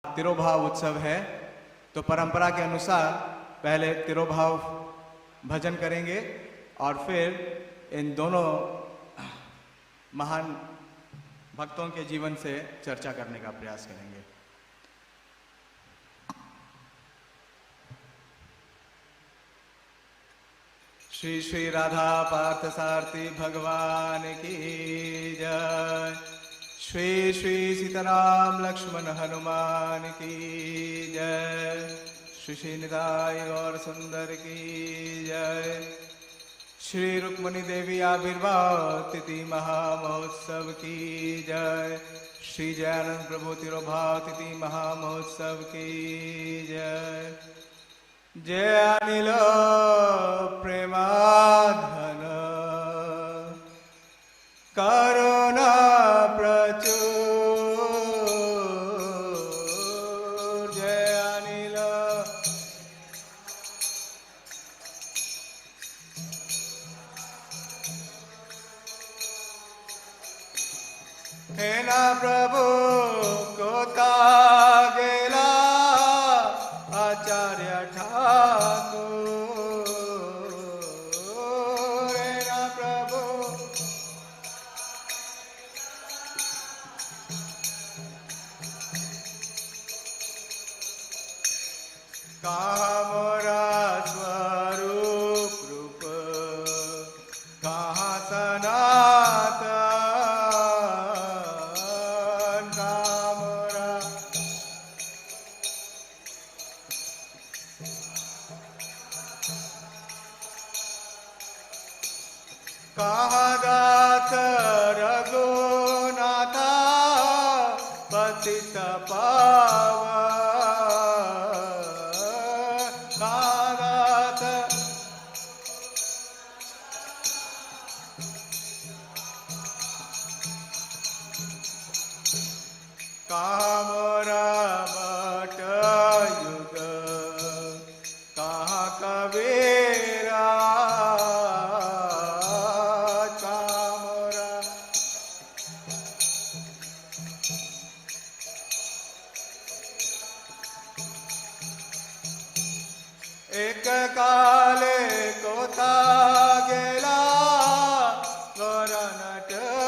तिरोभाव उत्सव है, तो परंपरा के अनुसार पहले तिरोभाव भजन करेंगे और फिर इन दोनों महान भक्तों के जीवन से चर्चा करने का प्रयास करेंगे। श्री श्री राधा पार्थ सारथी भगवान की जय। श्री श्री सीताराम लक्ष्मण हनुमान की जय। श्री श्री निताई गौर सुंदर की जय। श्री रुक्मणी देवी आविर्भाव तिथि महामहोत्सव की जय। श्री जयानंद प्रभु तिरोभाव तिथि महामहोत्सव की जय। जय अनिल प्रेमाधन करुणा प्रचुर। जय अनिल हे ना प्रभु कोता गेला आचार्य ठाकुर। हे ना प्रभु कहाँ मोरा स्वरूप रूप कहाँ सनातन। कहाँ मोरा कहाँ दास रघुनाथा पतित पावन। कहाँ दास कहाँ मोरा बट युग कहाँ कबीरा। कहाँ मोरा एक काले को था गेला गौरनटरा।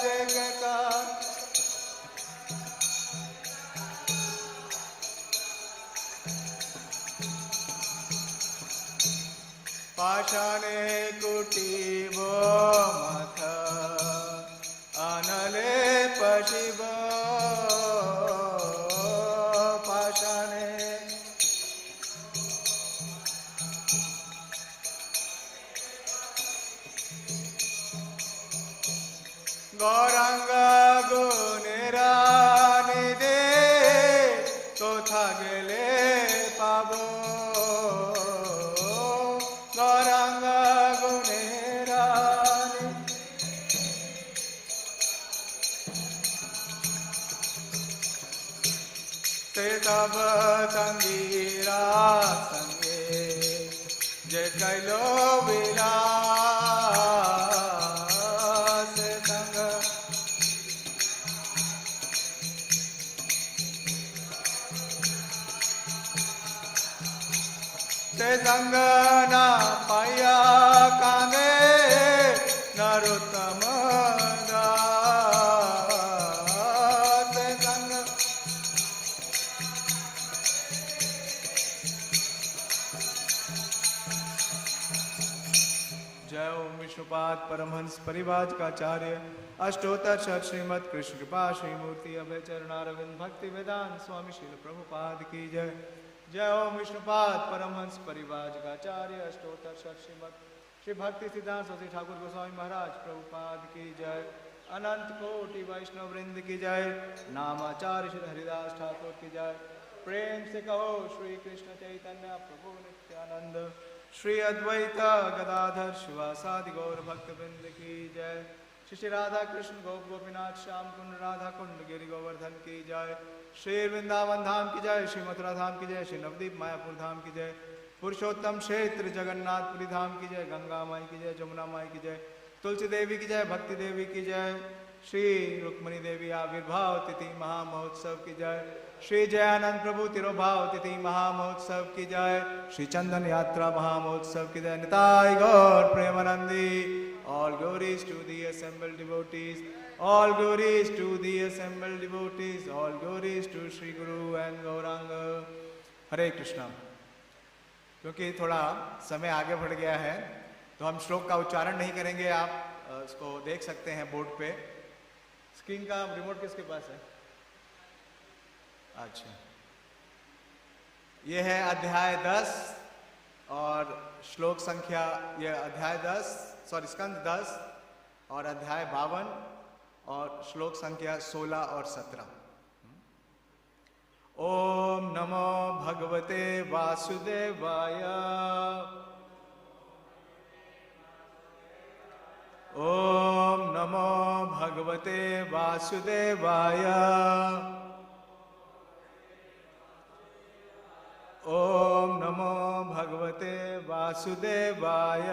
एक काल पाषाणे कुटीबो मथ अनले पशिब। पाषाणे गौरांग गुणेरा निदे कोथा गेले पाबो। गौरांग गुणेरा ते तब संगीरा संगे जे कैलो विलास संग। ते संग ना पाया कांगे नरोत्तम दास। ते संग जय ओम विष्णुपाद परमहंस परिवाजकाचार्य अष्टोत्तर शत श्रीमद कृष्ण कृपा श्रीमूर्ति अभय चरणारविंद भक्ति वेदांत स्वामी श्रील प्रभुपाद की जय। जय ओम विष्णुपाद परमहंस परिवाजकाचार्य अष्टोत्तर शत श्रीमद श्री भक्ति सिद्धांत सरस्वती ठाकुर गोस्वामी महाराज प्रभुपाद की जय। अनंत कोटि वैष्णव वृंद की जय। नामाचार्य श्री हरिदास ठाकुर की जय। प्रेम से कहो श्री कृष्ण चैतन्य प्रभु नित्यानंद श्री अद्वैत गदाधर शिवासादि गौर भक्त वृंद की जय। श्री श्री राधा कृष्ण गोप गोपीनाथ श्याम कुंड राधा कुंड गिरि गोवर्धन की जय। श्री वृंदावन धाम की जय। श्री मथुरा धाम की जय। श्री नवदीप मायापुर धाम की जय। पुरुषोत्तम क्षेत्र जगन्नाथपुरी धाम की जय। गंगा माई की जय। जमुना माई की जय। तुलसी देवी की जय। भक्ति देवी की जय। श्री रुक्मणी देवी आविर्भाव तिथि महामहोत्सव की जय। श्री जयानंद प्रभु तिरुभाव तिथि महामहोत्सव की जय। श्री चंदन यात्रा महामहोत्सव की जय। निताय गौर Premanandi. All glories to the assembled devotees. All glories to the assembled devotees. All glories to Shri Guru and Gauranga. हरे कृष्णा। क्योंकि थोड़ा समय आगे बढ़ गया है तो हम श्लोक का उच्चारण नहीं करेंगे। आप इसको देख सकते हैं बोर्ड पे। स्क्रीन का रिमोट किसके पास है? अच्छा, ये है अध्याय 10 और श्लोक संख्या, ये अध्याय 10 स्कंद 10 और अध्याय 52 और श्लोक संख्या 16 और 17। ओम नमो भगवते वासुदेवाय। ओम नमो भगवते वासुदेवाय। ओम नमो भगवते वासुदेवाय।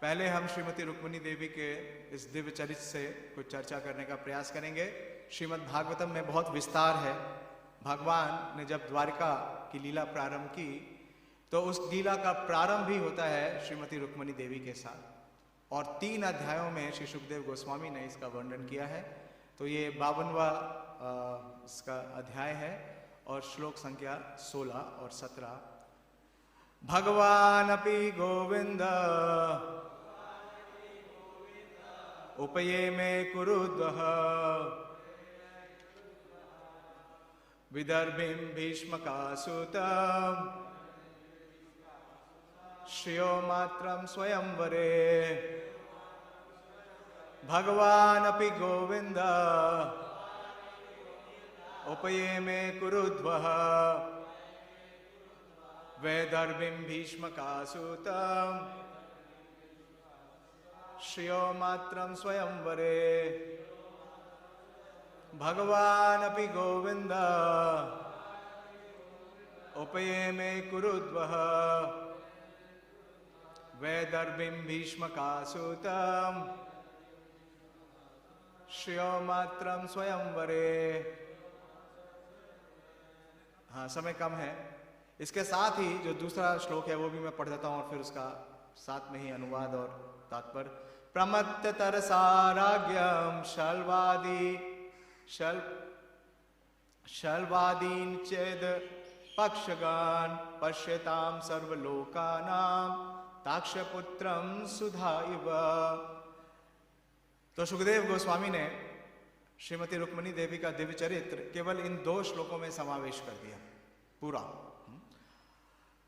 पहले हम श्रीमती रुक्मिणी देवी के इस दिव्य चरित्र से कुछ चर्चा करने का प्रयास करेंगे। श्रीमद् भागवतम में बहुत विस्तार है। भगवान ने जब द्वारिका की लीला प्रारंभ की तो उस लीला का प्रारंभ भी होता है श्रीमती रुक्मिणी देवी के साथ, और 3 अध्यायों में श्री सुखदेव गोस्वामी ने इसका वर्णन किया है। तो ये 52वां इसका अध्याय है और श्लोक संख्या 16 और 17। भगवान अपि गोविंद उपये मे कुरुद्वः विदर्भिं भीष्मकासुतं श्रियो मात्रं स्वयंवरे। भगवान अपि गोविंद उपये मे कुरुद्वः वैदर्भिं भीष्मकासुतं श्रियो मात्रं स्वयंवरे। भगवान अपि गोविंद उपये मे कुरुद्वः वैदर्भिं भीष्मकासुतं श्रियो मात्रं स्वयंवरे। हाँ, समय कम है। इसके साथ ही जो दूसरा श्लोक है वो भी मैं पढ़ देता हूँ और फिर उसका साथ में ही अनुवाद और तात्पर्य। प्रमत्त तरसाराज्ञम शल्वादीन चेद पक्षगान पश्यताम सर्वलोकानां ताक्षपुत्रम सुधा इव। तो सुखदेव गोस्वामी ने श्रीमती रुक्मिणी देवी का दिव्य चरित्र केवल इन 2 श्लोकों में समावेश कर दिया पूरा।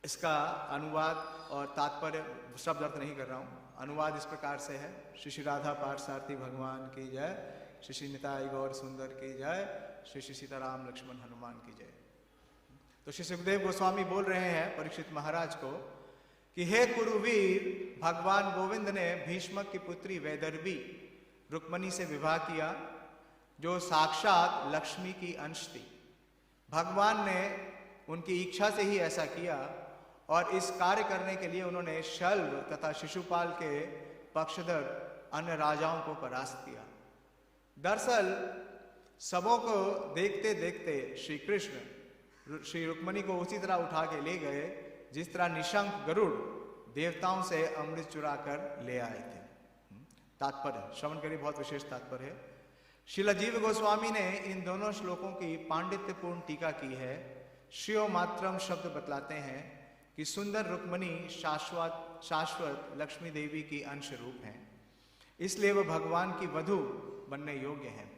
इसका अनुवाद और तात्पर्य शब्द अर्थ नहीं कर रहा हूँ। अनुवाद इस प्रकार से है। श्री श्री राधा पार्थसारथी भगवान की जय। श्री श्री निताई गौर सुंदर की जय। श्री श्री सीताराम लक्ष्मण हनुमान की जय। तो श्री सुखदेव गोस्वामी बोल रहे हैं परीक्षित महाराज को कि हे कुरुवीर, भगवान गोविंद ने भीष्मक की पुत्री वैदर्भी रुक्मिणी से विवाह किया, जो साक्षात लक्ष्मी की अंश थी। भगवान ने उनकी इच्छा से ही ऐसा किया और इस कार्य करने के लिए उन्होंने शल्व तथा शिशुपाल के पक्षधर अन्य राजाओं को परास्त किया। दरअसल सबों को देखते देखते श्री कृष्ण श्री रुक्मिणी को उसी तरह उठा के ले गए जिस तरह निशंक गरुड़ देवताओं से अमृत चुरा कर ले आए थे। तात्पर्य श्रवण करिए, बहुत विशेष तात्पर्य है। श्रील जीव गोस्वामी ने इन दोनों श्लोकों की पांडित्यपूर्ण टीका की है। श्रियो मात्रम शब्द बतलाते हैं कि सुंदर रुक्मिणी शाश्वत लक्ष्मी देवी की अंश रूप हैं, इसलिए वह भगवान की वधू बनने योग्य हैं।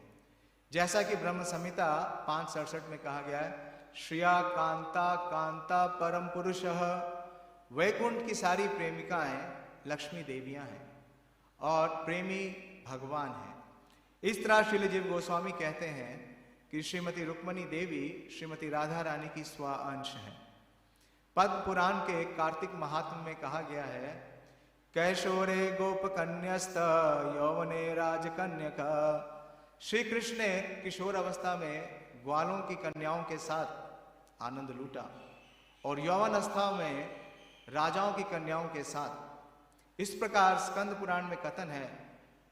जैसा कि ब्रह्म संहिता 5:67 में कहा गया है, श्रिया कांता कांता परम पुरुषः। वैकुंठ की सारी प्रेमिकाएं लक्ष्मी देवियां हैं और प्रेमी भगवान हैं। इस तरह श्रील जीव गोस्वामी कहते हैं कि श्रीमती रुक्मिणी देवी श्रीमती राधा रानी की स्व अंश है। पद्म पुराण के कार्तिक महात्म्य में कहा गया है, कैशोरे गोप कन्यस्त यौवने राजकन्यका। श्री कृष्ण ने किशोर अवस्था में ग्वालों की कन्याओं के साथ आनंद लूटा और यौवन अवस्था में राजाओं की कन्याओं के साथ। इस प्रकार स्कंद पुराण में कथन है,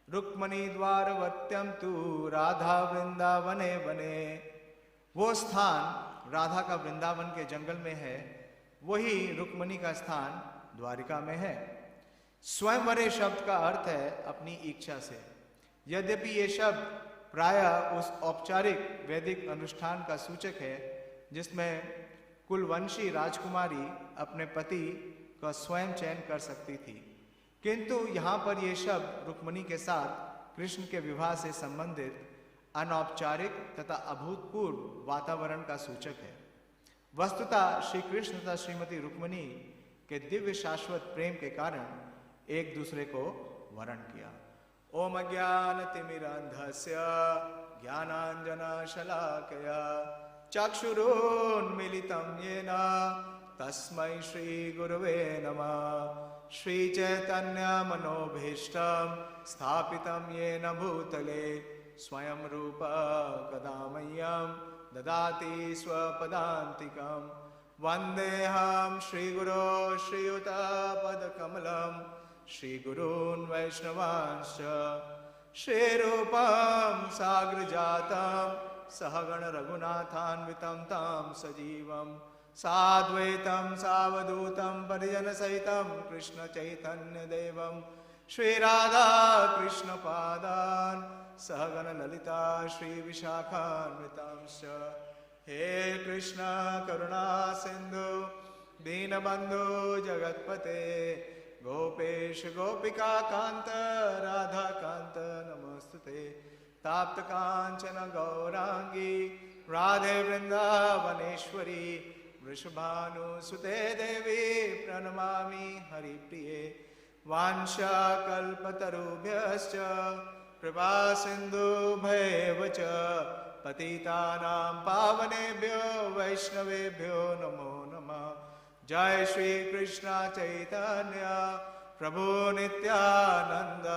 रुक्मणी द्वारवत्यम तु राधा वृंदावने वने। वो स्थान राधा का वृंदावन के जंगल में है, वही रुक्मणी का स्थान द्वारिका में है। स्वयंवरे शब्द का अर्थ है अपनी इच्छा से। यद्यपि ये शब्द प्रायः उस औपचारिक वैदिक अनुष्ठान का सूचक है जिसमें कुलवंशी राजकुमारी अपने पति का स्वयं चयन कर सकती थी, किंतु यहाँ पर यह शब्द रुक्मणी के साथ कृष्ण के विवाह से संबंधित अनौपचारिक तथा अभूतपूर्व वातावरण का सूचक है। वस्तुतः श्री कृष्ण तथा श्रीमती रुक्मणी के दिव्य शाश्वत प्रेम के कारण एक दूसरे को वरण किया। ओम अज्ञानतिमिरान्धस्य ज्ञानाञ्जनशलाकया चक्षुरुन्मीलितं येन तस्मै श्रीगुरवे नमः। श्रीचैतन्यमनोभीष्टं स्थापितं येन भूतले स्वयं रूप कदा मह्यं ददाति स्वपदान्तिकं। वन्देऽहं श्रीगुरो श्रीयुतपदकमलं श्रीगुरून् वैष्णवांश्च। श्रीरूपं साग्रजातं सहगण रघुनाथान्वितं तं सजीवं साद्वैतं सावधूतं परिजनसहितं कृष्ण चैतन्य देवं श्रीराधा कृष्ण पादान् सहगण ललिता श्री विशाखान्वितांश्च। हे कृष्ण करुणा सिंधु दीनबंधु जगत्पते गोपेश गोपिका कांत राधा कांत नमस्तुते। ताप्त कांचन गौरांगी राधे वृंदावनेश्वरी वृषभानुसुते देवी प्रणमामि हरिप्रिये। वाञ्छाकल्पतरुभ्यश्च कृपा सिन्धुभ्येव च पतितानां पावनेभ्यो वैष्णवेभ्यो नमो नमः। जय श्री कृष्ण चैतन्य प्रभु नित्यानंद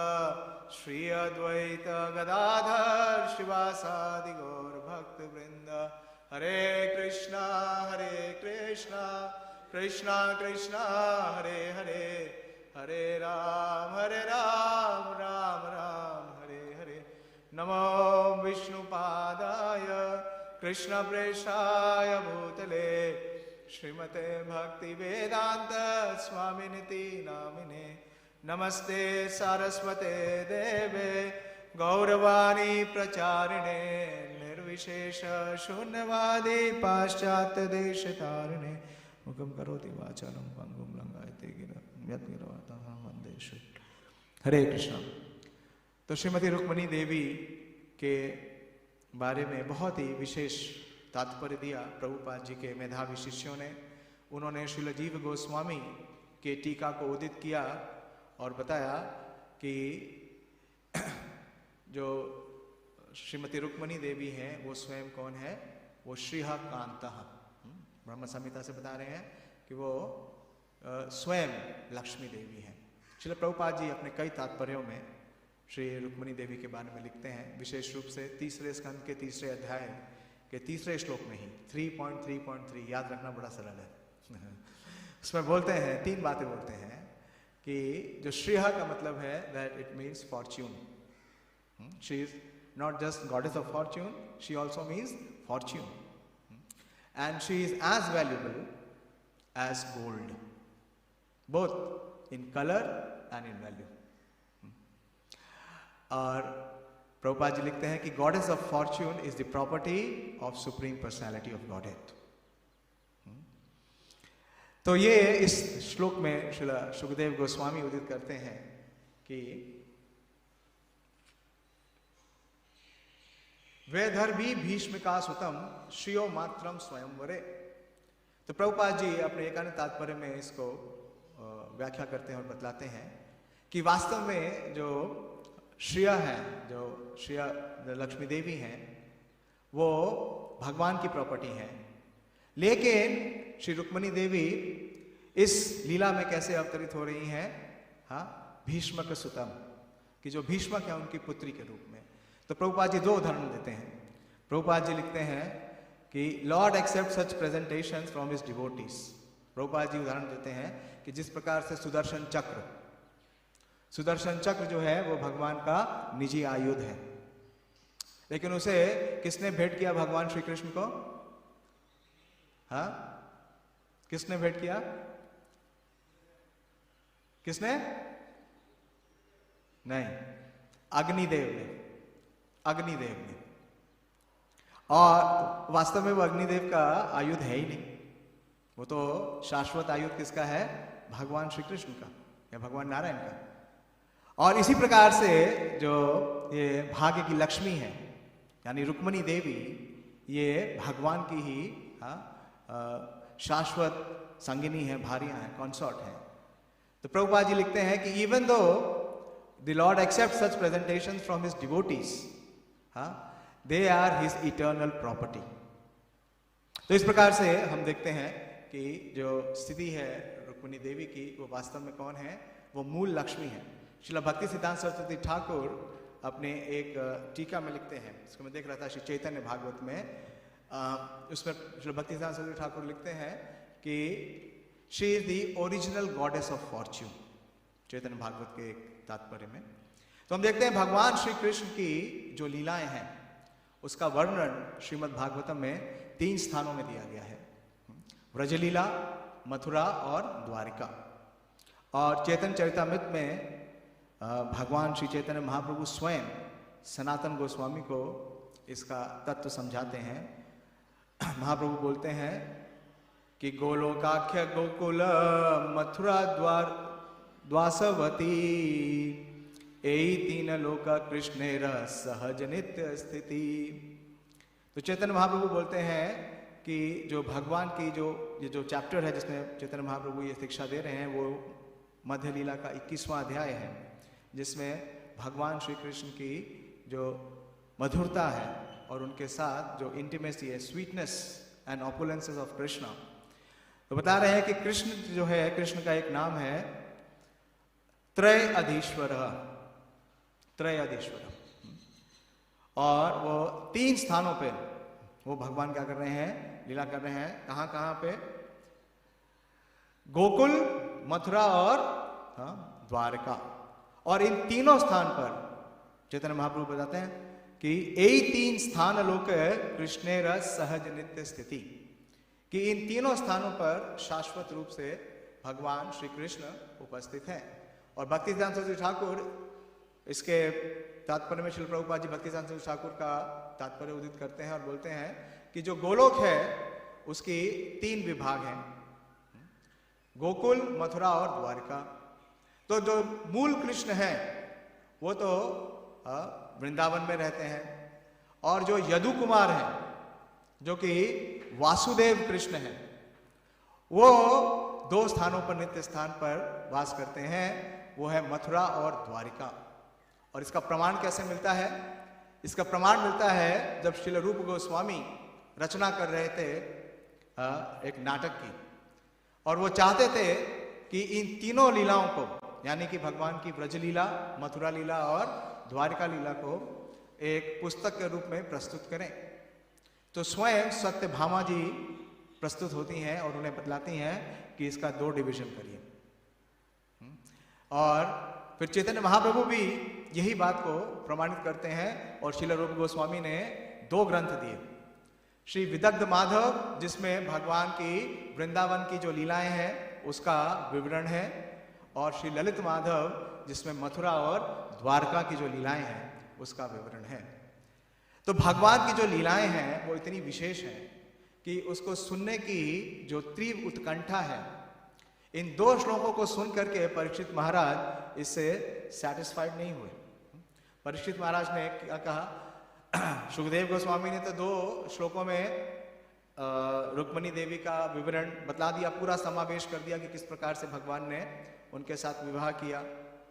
श्री अद्वैत गदाधर शिवासादि गौर भक्त वृंद। हरे कृष्णा कृष्णा कृष्णा हरे हरे, हरे राम राम राम हरे हरे। नमो विष्णुपादाय कृष्ण प्रेषाय भूतले श्रीमते भक्ति वेदांत स्वामिनिति नामिने। नमस्ते सारस्वते देवे गौरवाणी प्रचारिणे निर्विशेष शून्यवादी पाश्चात्य देश तारिणे। मुखम करोति वाचालं पंगुं लंघयते गिरा यत्किरवातः वन्दे श्री। हरे कृष्ण। तो श्रीमती रुक्मणी देवी के बारे में बहुत ही विशेष तात्पर्य दिया प्रभुपाद जी के मेधावी शिष्यों ने। उन्होंने श्रील जीव गोस्वामी के टीका को उदित किया और बताया कि जो श्रीमती रुक्मणी देवी हैं वो स्वयं कौन है, वो श्रीह कांतः। ब्रह्म संहिता से बता रहे हैं कि वो स्वयं लक्ष्मी देवी हैं। श्रील प्रभुपाद जी अपने कई तात्पर्यों में श्री रुक्मणी देवी के बारे में लिखते हैं, विशेष रूप से तीसरे स्कंद के तीसरे अध्याय के तीसरे श्लोक में ही 3.3.3 याद रखना बड़ा सरल है। उसमें बोलते हैं, तीन बातें बोलते हैं कि जो श्रीहा का मतलब है that it means fortune. She is not just goddess of fortune, she also means fortune and she is as valuable as gold, both in colour and in value. और प्रभुपाद जी लिखते हैं कि goddess of fortune is the property of supreme personality of godhead. तो ये इस श्लोक में श्री सुखदेव गोस्वामी उदित करते हैं कि वैधर्भी भीष्मिका सुतम श्रियो मात्रम स्वयंवरे। तो प्रभुपाद जी अपने एकांत तात्पर्य में इसको व्याख्या करते हैं और बतलाते हैं कि वास्तव में जो श्रिया है, जो श्रिया लक्ष्मी देवी हैं, वो भगवान की प्रॉपर्टी है। लेकिन श्री रुक्मणी देवी इस लीला में कैसे अवतरित हो रही हैं? हाँ, भीष्मक सुतम, कि जो भीष्मक है उनकी पुत्री के रूप में। तो प्रभुपाद जी दो उदाहरण देते हैं। प्रभुपाद जी लिखते हैं कि Lord accept such presentations from his devotees. Prabhupad ji उदाहरण देते हैं कि जिस प्रकार से सुदर्शन चक्र सुदर्शन चक्र जो है वो भगवान का निजी आयुध है, लेकिन उसे किसने भेंट किया भगवान श्री कृष्ण को? हाँ, किसने भेंट किया? किसने? नहीं, अग्निदेव ने। अग्निदेव ने। और वास्तव में वो अग्निदेव का आयुध है ही नहीं, वो तो शाश्वत आयुध किसका है? भगवान श्री कृष्ण का या भगवान नारायण का। और इसी प्रकार से जो ये भाग्य की लक्ष्मी है यानी रुक्मिणी देवी, ये भगवान की ही शाश्वत संगिनी है, भारियां हैं, कॉन्सॉर्ट है। तो प्रभुपाद जी लिखते हैं कि even though the lord accept such presentation from his devotees, they are his eternal property. तो इस प्रकार से हम देखते हैं कि जो स्थिति है रुक्मिणी देवी की, वो वास्तव में कौन है? वो मूल लक्ष्मी है। श्रील भक्ति सिद्धांत सरस्वती ठाकुर अपने एक टीका में लिखते हैं, इसको मैं देख रहा था श्री चैतन्य भागवत में, उसमें श्रील भक्ति सिद्धांत सरस्वती ठाकुर लिखते हैं कि she is the original goddess of fortune, Chaitanya Bhagavat के एक तात्पर्य में। तो हम देखते हैं भगवान श्री कृष्ण की जो लीलाएं हैं उसका वर्णन श्रीमद् भागवतम में 3 स्थानों में दिया गया है, व्रजलीला, मथुरा और द्वारिका। और चैतन्य चरितामृत में भगवान श्री चैतन्य महाप्रभु स्वयं सनातन गोस्वामी को इसका तत्व समझाते हैं। महाप्रभु बोलते हैं कि गोलोकाख्य गोकुल मथुरा द्वासवती एई 3 लोक कृष्णेर सहज नित्य स्थिति। तो चैतन्य महाप्रभु बोलते हैं कि जो भगवान की जो चैप्टर है जिसमें चैतन्य महाप्रभु ये शिक्षा दे रहे हैं, वो मध्य लीला का 21वां अध्याय है, जिसमें भगवान श्री कृष्ण की जो मधुरता है और उनके साथ जो इंटीमेसी है, sweetness and opulences of Krishna, तो बता रहे हैं कि कृष्ण जो है, कृष्ण का एक नाम है त्रय अधीश्वर, त्रय अधीश्वर। और वो 3 स्थानों पे वो भगवान क्या कर रहे हैं? लीला कर रहे हैं। कहां कहां पे? गोकुल, मथुरा और द्वारका। और इन तीनों स्थान पर चैतन्य महाप्रभु बताते हैं कि यही 3 स्थान लोक कृष्णेर सहज नित्य स्थिति, कि इन तीनों स्थानों पर शाश्वत रूप से भगवान श्री कृष्ण उपस्थित हैं। और भक्ति सिद्धांत सरस्वती ठाकुर इसके तात्पर्य में श्रील प्रभुपाद जी भक्ति सिद्धांत सरस्वती ठाकुर का तात्पर्य उदित करते हैं और बोलते हैं कि जो गोलोक है उसकी 3 विभाग हैं, गोकुल, मथुरा और द्वारिका। तो जो मूल कृष्ण है वो तो वृंदावन में रहते हैं, और जो यदु कुमार है जो कि वासुदेव कृष्ण है, वो 2 स्थानों पर, नित्य स्थान पर वास करते हैं, वो है मथुरा और द्वारिका। और इसका प्रमाण कैसे मिलता है? इसका प्रमाण मिलता है जब श्रील रूप गोस्वामी रचना कर रहे थे एक नाटक की, और वो चाहते थे कि इन तीनों लीलाओं को, यानी कि भगवान की ब्रज लीला, मथुरा लीला और द्वारिका लीला को एक पुस्तक के रूप में प्रस्तुत करें। तो स्वयं सत्यभामा जी प्रस्तुत होती हैं और उन्हें बतलाती हैं कि इसका 2 डिवीजन करिए। और फिर चैतन्य महाप्रभु भी यही बात को प्रमाणित करते हैं, और श्रील रूप गोस्वामी ने 2 ग्रंथ दिए, श्री विदग्ध माधव जिसमें भगवान की वृंदावन की जो लीलाएं हैं उसका विवरण है, और श्री ललित माधव जिसमें मथुरा और द्वारका की जो लीलाएं हैं उसका विवरण है। तो भगवान की जो लीलाएं हैं वो इतनी विशेष हैं कि उसको सुनने की जो तीव्र उत्कंठा है, इन 2 श्लोकों को सुन करके परीक्षित महाराज इससे सैटिस्फाइड नहीं हुए। परीक्षित महाराज ने क्या कहा? सुखदेव गोस्वामी ने तो 2 श्लोकों में रुक्मिणी देवी का विवरण बतला दिया, पूरा समावेश कर दिया कि किस प्रकार से भगवान ने उनके साथ विवाह किया,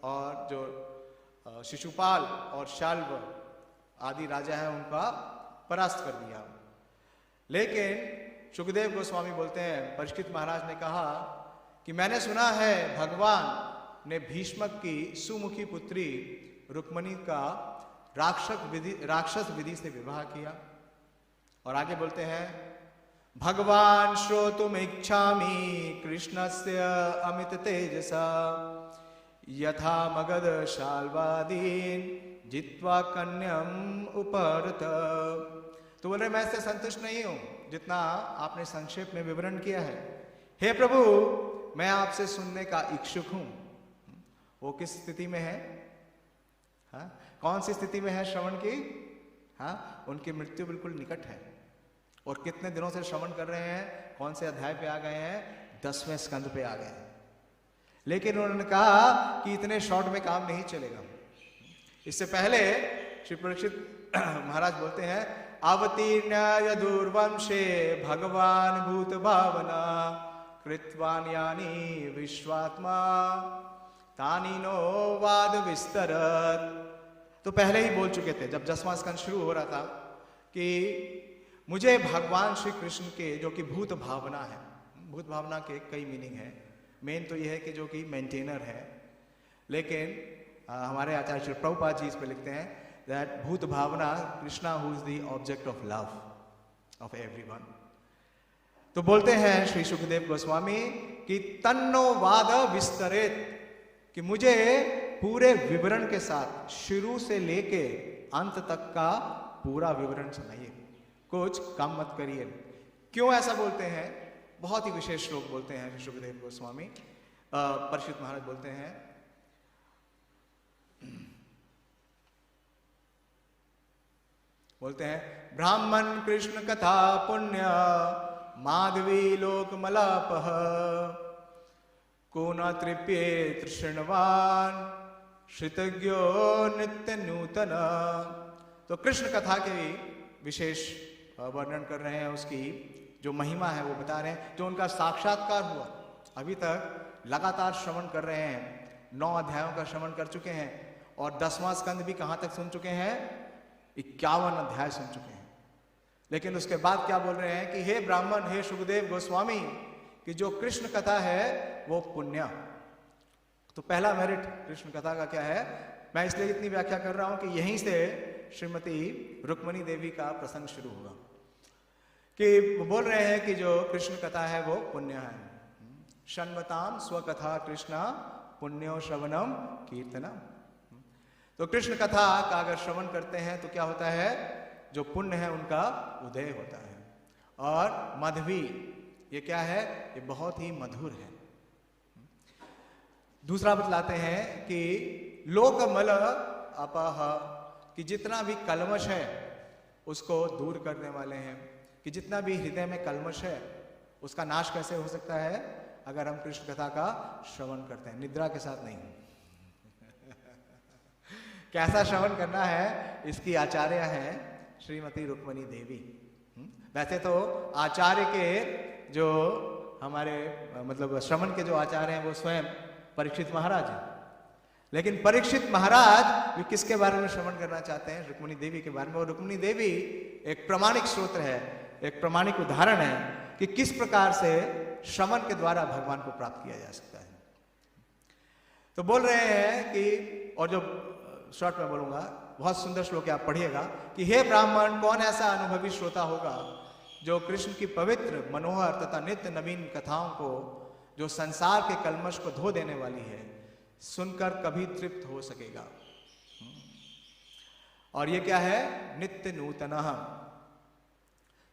और जो शिशुपाल और शाल्व आदि राजा है उनका परास्त कर दिया। लेकिन सुखदेव गोस्वामी बोलते हैं, परीक्षित महाराज ने कहा कि मैंने सुना है भगवान ने भीष्मक की सुमुखी पुत्री रुक्मिणी का राक्षस विधि से विवाह किया। और आगे बोलते हैं, भगवान श्रोतुम इच्छामि कृष्णस्य अमित तेजसा यथा मगध शाल्वादीन जित्वा कन्यम उपरत। तो बोल रहे मैं इससे संतुष्ट नहीं हूं जितना आपने संक्षेप में विवरण किया है। हे प्रभु, मैं आपसे सुनने का इच्छुक हूं। वो किस स्थिति में है? हाँ, कौन सी स्थिति में है श्रवण की? हाँ, उनकी मृत्यु बिल्कुल निकट है। और कितने दिनों से श्रवण कर रहे हैं? कौन से अध्याय पे आ गए हैं? 10वें स्कंद पे आ गए हैं। लेकिन उन्होंने कहा कि इतने शॉर्ट में काम नहीं चलेगा। इससे पहले श्री परीक्षित महाराज बोलते हैं, अवतीर्ण यदुर्वंशे भगवान भूत भावना कृत्वान यानी विश्वात्मा तानी नो वाद विस्तरत। तो पहले ही बोल चुके थे जब 10वां स्कंद शुरू हो रहा था कि मुझे भगवान श्री कृष्ण के जो कि भूत भावना है, भूत भावना के कई मीनिंग है। मेन तो यह है कि जो कि मेंटेनर है, लेकिन हमारे आचार्य श्री प्रभुपाद जी इस पे लिखते हैं दैट भूत भावना Krishna who is the object of love of everyone. तो बोलते हैं श्री सुखदेव गोस्वामी कि तन्नो वाद विस्तरित, कि मुझे पूरे विवरण के साथ शुरू से लेके अंत तक का पूरा विवरण सुनाइए, कुछ कम मत करिए। क्यों ऐसा बोलते हैं? बहुत ही विशेष श्लोक बोलते हैं श्री सुखदेव गोस्वामी। परीक्षित महाराज बोलते हैं, ब्राह्मण कृष्ण कथा पुण्य माधवी लोक मलापह को न तृप्ये तृष्णवान श्रितज्ञो नित्य नूतन। तो कृष्ण कथा के विशेष वर्णन कर रहे हैं, उसकी जो महिमा है वो बता रहे हैं, जो उनका साक्षात्कार हुआ। अभी तक लगातार श्रवण कर रहे हैं, 9 अध्यायों का श्रवण कर चुके हैं और 10वां स्कंद भी कहां तक सुन चुके हैं? 51 अध्याय सुन चुके हैं। लेकिन उसके बाद क्या बोल रहे हैं कि हे ब्राह्मण, हे सुखदेव गोस्वामी, कि जो कृष्ण कथा है वो पुण्य। तो पहला मेरिट कृष्ण कथा का क्या है? मैं इसलिए इतनी व्याख्या कर रहा हूं कि यहीं से श्रीमती रुक्मणी देवी का प्रसंग शुरू होगा, कि वो बोल रहे हैं कि जो कृष्ण कथा है वो पुण्य है। शन्वताम स्वकथा कृष्णा पुण्यो श्रवणम कीर्तनम। तो कृष्ण कथा का अगर श्रवण करते हैं तो क्या होता है? जो पुण्य है उनका उदय होता है। और माधवी, ये क्या है? ये बहुत ही मधुर है। दूसरा बतलाते हैं कि लोकमल अपह, कि जितना भी कलमश है उसको दूर करने वाले हैं, कि जितना भी हृदय में कलमश है उसका नाश कैसे हो सकता है? अगर हम कृष्ण कथा का श्रवण करते हैं, निद्रा के साथ नहीं। कैसा श्रवण करना है इसकी आचार्य हैं श्रीमती रुक्मणी देवी। वैसे तो आचार्य के जो हमारे मतलब श्रवण के जो आचार्य हैं वो स्वयं परीक्षित महाराज हैं, लेकिन परीक्षित महाराज भी किसके बारे में श्रवण करना चाहते हैं? रुक्मणी देवी के बारे में। और रुक्मणी देवी एक प्रमाणिक स्रोत है, एक प्रमाणिक उदाहरण है कि किस प्रकार से श्रवण के द्वारा भगवान को प्राप्त किया जा सकता है। तो बोल रहे हैं कि, और जो शॉर्ट में बोलूंगा, बहुत सुंदर श्लोक आप पढ़िएगा कि हे ब्राह्मण, कौन ऐसा अनुभवी श्रोता होगा जो कृष्ण की पवित्र, मनोहर तथा नित्य नवीन कथाओं को, जो संसार के कलमश को धो देने वाली है, सुनकर कभी तृप्त हो सकेगा। और ये क्या है? नित्य नूतनः।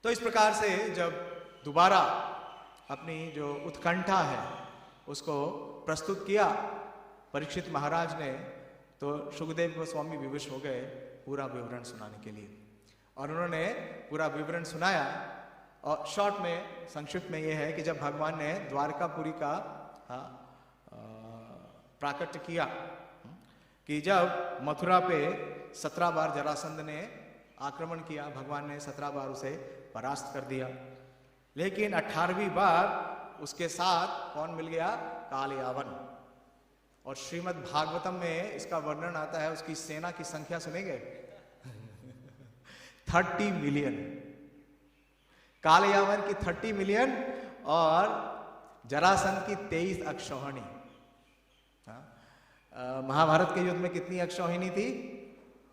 तो इस प्रकार से जब दोबारा अपनी जो उत्कंठा है उसको प्रस्तुत किया परीक्षित महाराज ने, तो सुखदेव गोस्वामी विवश हो गए पूरा विवरण सुनाने के लिए। और उन्होंने पूरा विवरण सुनाया। और शॉर्ट में, संक्षिप्त में यह है कि जब भगवान ने द्वारकापुरी का प्राकट्य किया, कि जब मथुरा पे 17 बार जरासंध ने आक्रमण किया, भगवान ने 17 बार उसे परास्त कर दिया, लेकिन 18वीं बार उसके साथ कौन मिल गया? काल यावन। और श्रीमद् भागवतम में इसका वर्णन आता है, उसकी सेना की संख्या सुनेंगे 30 मिलियन। काल यावन की 30 मिलियन और जरासंध की 23 अक्षौहिणी। महाभारत के युद्ध में कितनी अक्षौहिणी थी?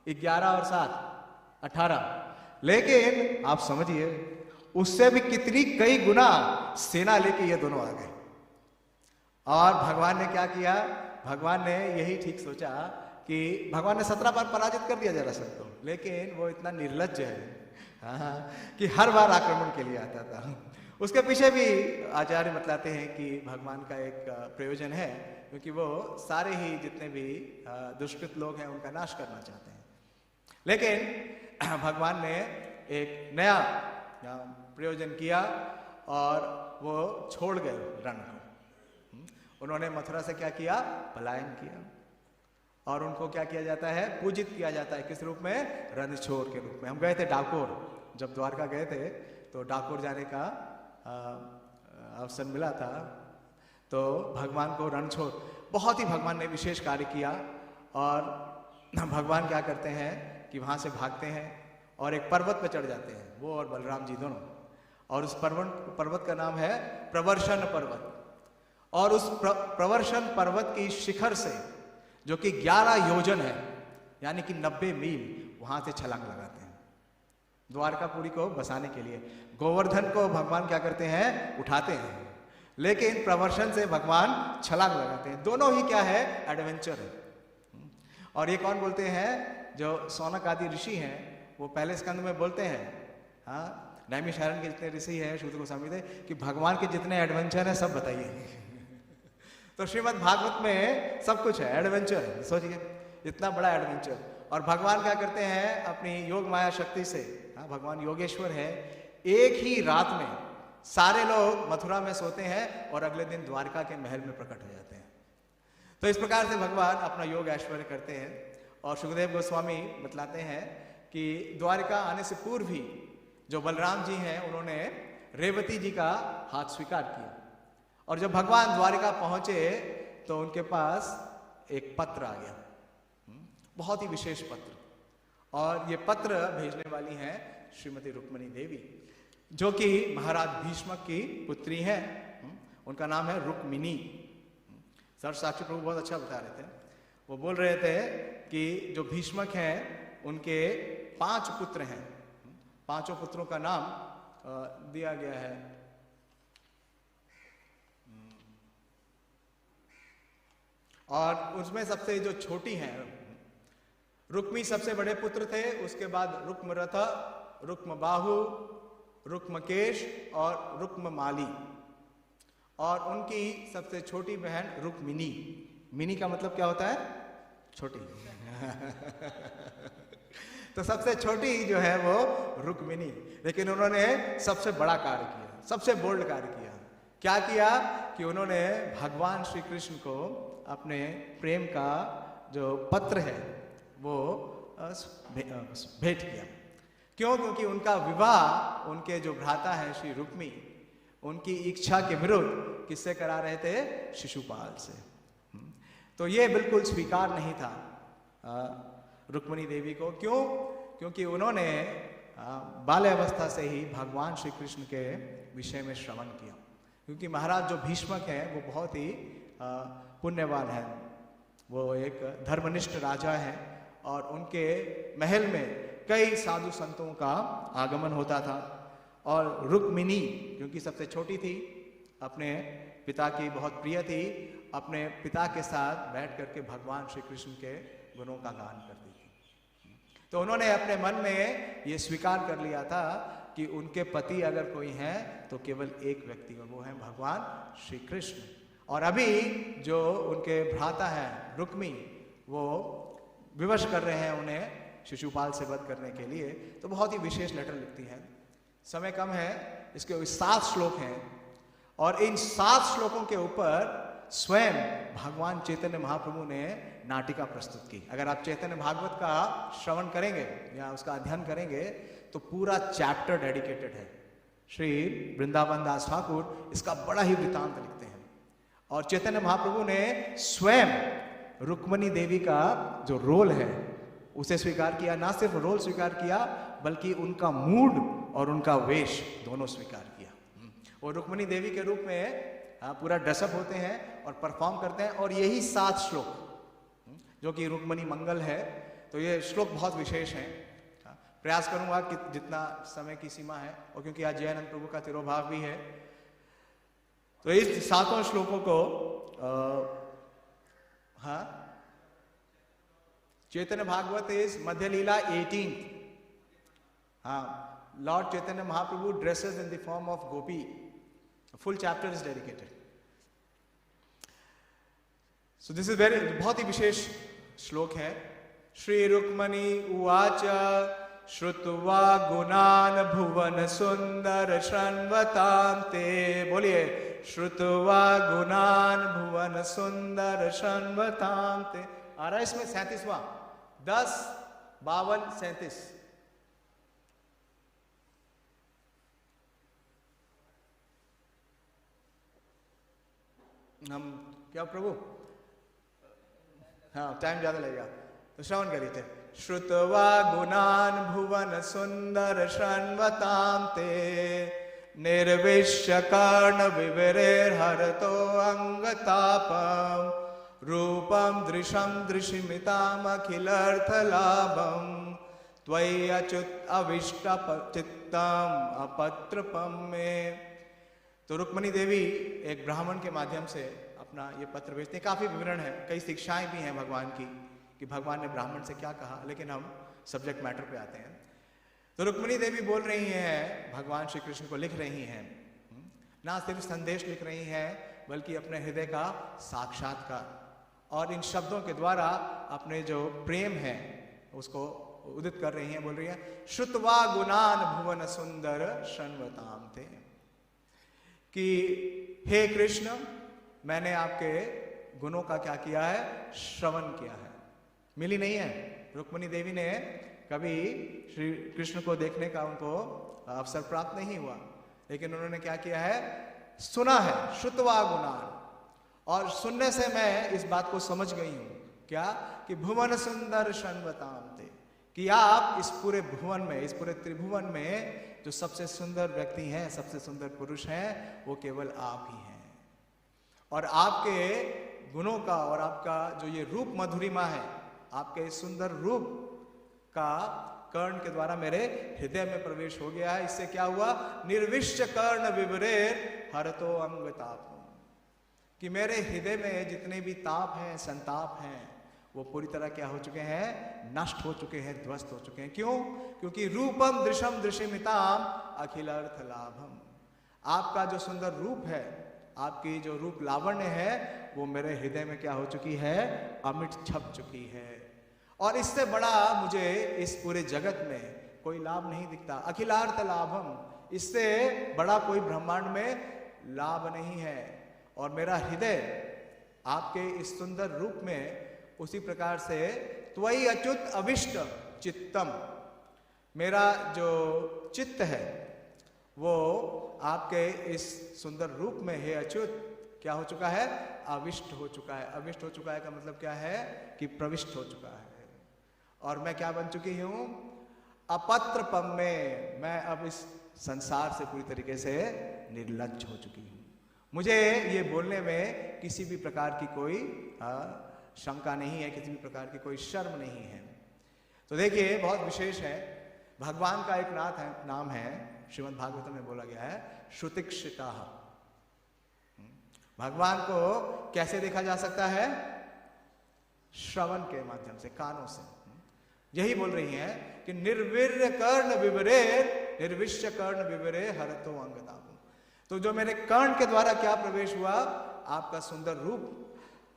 11 और 7 18। लेकिन आप समझिए उससे भी कितनी कई गुना सेना लेके ये दोनों आ गए। और भगवान ने क्या किया? भगवान ने यही ठीक सोचा कि भगवान ने 17 बार पराजित कर दिया जरासंध को, लेकिन वो इतना निर्लज्ज है कि हर बार आक्रमण के लिए आता था। उसके पीछे भी आचार्य बतलाते हैं कि भगवान का एक प्रयोजन है, क्योंकि वो सारे ही जितने भी दुष्कृत लोग हैं उनका नाश करना चाहते हैं। लेकिन भगवान ने एक नया प्रयोजन किया और वो छोड़ गए रण को। उन्होंने मथुरा से क्या किया? पलायन किया। और उनको क्या किया जाता है? पूजित किया जाता है। किस रूप में? रणछोड़ के रूप में। हम गए थे डाकोर, जब द्वारका गए थे तो डाकोर जाने का अवसर मिला था, तो भगवान को रणछोड़, बहुत ही भगवान ने विशेष कार्य किया। और भगवान क्या करते हैं कि वहाँ से भागते हैं और एक पर्वत पर चढ़ जाते हैं, वो और बलराम जी दोनों। और उस पर्वत का नाम है प्रवर्षण पर्वत। और उस प्रवर्षण पर्वत की शिखर से, जो कि 11 योजन है, यानी कि 90 मील, वहां से छलांग लगाते हैं द्वारकापुरी को बसाने के लिए। गोवर्धन को भगवान क्या करते हैं? उठाते हैं। लेकिन प्रवर्षण से भगवान छलांग लगाते हैं। दोनों ही क्या है? एडवेंचर है। और ये कौन बोलते हैं? जो सौनक आदि ऋषि हैं, वो पहले स्कंद में बोलते हैं, हाँ, नैमिषारण्य के जितने ऋषि हैं, शूद्र गोस्वामी थे, कि भगवान के जितने एडवेंचर हैं सब बताइए। तो श्रीमद् भागवत में सब कुछ है, एडवेंचर है। सोचिए इतना बड़ा एडवेंचर। और भगवान क्या करते हैं? अपनी योग माया शक्ति से, हाँ, भगवान योगेश्वर है, एक ही रात में सारे लोग मथुरा में सोते हैं और अगले दिन द्वारका के महल में प्रकट हो जाते हैं। तो इस प्रकार से भगवान अपना योग ऐश्वर्य करते हैं। और सुखदेव गोस्वामी बतलाते हैं कि द्वारका आने से पूर्व ही जो बलराम जी हैं, उन्होंने रेवती जी का हाथ स्वीकार किया। और जब भगवान द्वारिका पहुंचे तो उनके पास एक पत्र आ गया, बहुत ही विशेष पत्र। और ये पत्र भेजने वाली हैं श्रीमती रुक्मिणी देवी, जो कि महाराज भीष्मक की पुत्री हैं। उनका नाम है रुक्मिणी। सर साक्षी प्रभु बहुत अच्छा बता रहे थे। वो बोल रहे थे कि जो भीष्मक हैं उनके 5 पुत्र हैं। 5 पुत्रों का नाम दिया गया है। और उसमें सबसे जो छोटी हैं रुक्मी सबसे बड़े पुत्र थे। उसके बाद रुक्मरथ, रुक्मबाहु, रुक्मकेश और रुक्ममाली। और उनकी सबसे छोटी बहन रुक्मिणी। मिनी का मतलब क्या होता है? छोटी। तो सबसे छोटी जो है वो रुक्मिणी। लेकिन उन्होंने सबसे बड़ा कार्य किया, सबसे बोल्ड कार्य किया। क्या किया कि उन्होंने भगवान श्री कृष्ण को अपने प्रेम का जो पत्र है वो भेंट किया। क्यों? क्योंकि उनका विवाह उनके जो भ्राता हैं श्री रुक्मी, उनकी इच्छा के विरुद्ध किससे करा रहे थे? शिशुपाल से। तो ये बिल्कुल स्वीकार नहीं था रुक्मिणी देवी को। क्यों? क्योंकि उन्होंने बाल्यावस्था से ही भगवान श्री कृष्ण के विषय में श्रवण किया। क्योंकि महाराज जो भीष्मक हैं वो बहुत ही पुण्यवान है। वो एक धर्मनिष्ठ राजा हैं और उनके महल में कई साधु संतों का आगमन होता था। और रुक्मिणी क्योंकि सबसे छोटी थी, अपने पिता की बहुत प्रिय थी, अपने पिता के साथ बैठ करके भगवान श्री कृष्ण के गुणों का गान करती थी। तो उन्होंने अपने मन में ये स्वीकार कर लिया था कि उनके पति अगर कोई हैं तो केवल एक व्यक्ति है, वो है भगवान श्री कृष्ण। और अभी जो उनके भ्राता हैं रुक्मी, वो विवश कर रहे हैं उन्हें शिशुपाल से वध करने के लिए। तो बहुत ही विशेष लेटर लिखती हैं। समय कम है, इसके 7 श्लोक हैं और इन 7 श्लोकों के ऊपर स्वयं भगवान चैतन्य महाप्रभु ने नाटिका प्रस्तुत की। अगर आप चैतन्य भागवत का श्रवण करेंगे या उसका अध्ययन करेंगे तो पूरा चैप्टर डेडिकेटेड है। श्री वृंदावन दास ठाकुर इसका बड़ा ही वृतांत लिखते हैं। और चैतन्य महाप्रभु ने स्वयं रुक्मिणी देवी का जो रोल है उसे स्वीकार किया। ना सिर्फ रोल स्वीकार किया बल्कि उनका मूड और उनका वेश दोनों स्वीकार किया। वो रुक्मिणी देवी के रूप में पूरा ड्रेसअप होते हैं और परफॉर्म करते हैं। और यही 7 श्लोक जो कि रुक्मिणी मंगल है, तो ये श्लोक बहुत विशेष हैं। प्रयास करूंगा कि जितना समय की सीमा है, और क्योंकि आज जयानंद प्रभु का तिरोभाव भी है, तो इस 7 श्लोकों को हाँ, चैतन्य Bhagavat is Madhya Leela 18th. हाँ, Lord Chaitanya Mahaprabhu dresses in the form of gopi. A full chapter is dedicated. So this is very, बहुत ही विशेष श्लोक है. श्री रुक्मणी उवाच श्रुत्वा गुणान भुवन सुंदर शृण्वतान्ते. बोलिए, श्रुत्वा गुणान भुवन सुंदर शृण्वतान्ते. आ रहा है इसमें 37वां, 10, 52, 37. हम क्या प्रभु, हाँ टाइम ज्यादा लगेगा तो श्रवण करिए थे. श्रुत्वा गुणान भुवन सुंदर शृण्वतान्ते निर्विश्य कर्ण विविरेर्हरतो अंगतापम रूपम दृशम दृशिमिताम अखिलर्थलाभम त्वयि अच्युत अविष्ट चित्तम अपत्रपम में. तो रुक्मणी देवी एक ब्राह्मण के माध्यम से अपना ये पत्र भेजते हैं. काफी विवरण है, कई शिक्षाएं भी हैं भगवान की कि भगवान ने ब्राह्मण से क्या कहा, लेकिन हम सब्जेक्ट मैटर पे आते हैं. तो रुक्मणी देवी बोल रही हैं, भगवान श्री कृष्ण को लिख रही हैं, ना सिर्फ संदेश लिख रही हैं बल्कि अपने हृदय का साक्षात्कार, और इन शब्दों के द्वारा अपने जो प्रेम है उसको उदित कर रही हैं. बोल रही है श्रुत्वा गुणान भुवन सुंदर शृण्वताम ते, कि हे कृष्ण मैंने आपके गुणों का क्या किया है, श्रवण किया है. मिली नहीं है, रुक्मणी देवी ने कभी श्री कृष्ण को देखने का उनको अवसर प्राप्त नहीं हुआ, लेकिन उन्होंने क्या किया है, सुना है. श्रुत्वा गुणान, और सुनने से मैं इस बात को समझ गई हूं क्या, कि भुवन सुंदर शृण्वताम ते, कि आप इस पूरे भुवन में, इस पूरे त्रिभुवन में जो सबसे सुंदर व्यक्ति हैं, सबसे सुंदर पुरुष हैं, वो केवल आप ही हैं. और आपके गुणों का और आपका जो ये रूप मधुरिमा है, आपके सुंदर रूप का कर्ण के द्वारा मेरे हृदय में प्रवेश हो गया है. इससे क्या हुआ, निर्विश्य कर्ण विवरेर हरतो अंगताप, कि मेरे हृदय में जितने भी ताप हैं, संताप हैं, वो पूरी तरह क्या हो चुके हैं, नष्ट हो चुके हैं, ध्वस्त हो चुके हैं. क्यों? क्योंकि रूपम दृशम दृशिमिताम अखिलर्थ लाभम, आपका जो सुंदर रूप है, आपकी जो रूप लावण्य है, वो मेरे हृदय में क्या हो चुकी है, अमिट छप चुकी है. और इससे बड़ा मुझे इस पूरे जगत में कोई लाभ नहीं दिखता. अखिलार्थ लाभम, इससे बड़ा कोई ब्रह्मांड में लाभ नहीं है. और मेरा हृदय आपके इस सुंदर रूप में उसी प्रकार से त्वयि अच्युत अविष्ट चित्तम, मेरा जो चित्त है वो आपके इस सुंदर रूप में हे अच्युत क्या हो चुका है, अविष्ट हो चुका है. अविष्ट हो चुका है का मतलब क्या है, कि प्रविष्ट हो चुका है. और मैं क्या बन चुकी हूं, अपत्रपम में, मैं अब इस संसार से पूरी तरीके से निर्लज्ज हो चुकी हूं. मुझे ये बोलने में किसी भी प्रकार की कोई शंका नहीं है, किसी भी प्रकार की कोई शर्म नहीं है. तो देखिए बहुत विशेष है, भगवान का एक नाम है, श्रीमद् भागवतम में बोला गया है, श्रुतिक्षिता. भगवान को कैसे देखा जा सकता है, श्रवण के माध्यम से, कानों से. यही बोल रही हैं कि निर्वीर्य कर्ण विवरे निर्विश्य कर्ण विवरे हरतो अंगतापम. तो जो मेरे कर्ण के द्वारा क्या प्रवेश हुआ, आपका सुंदर रूप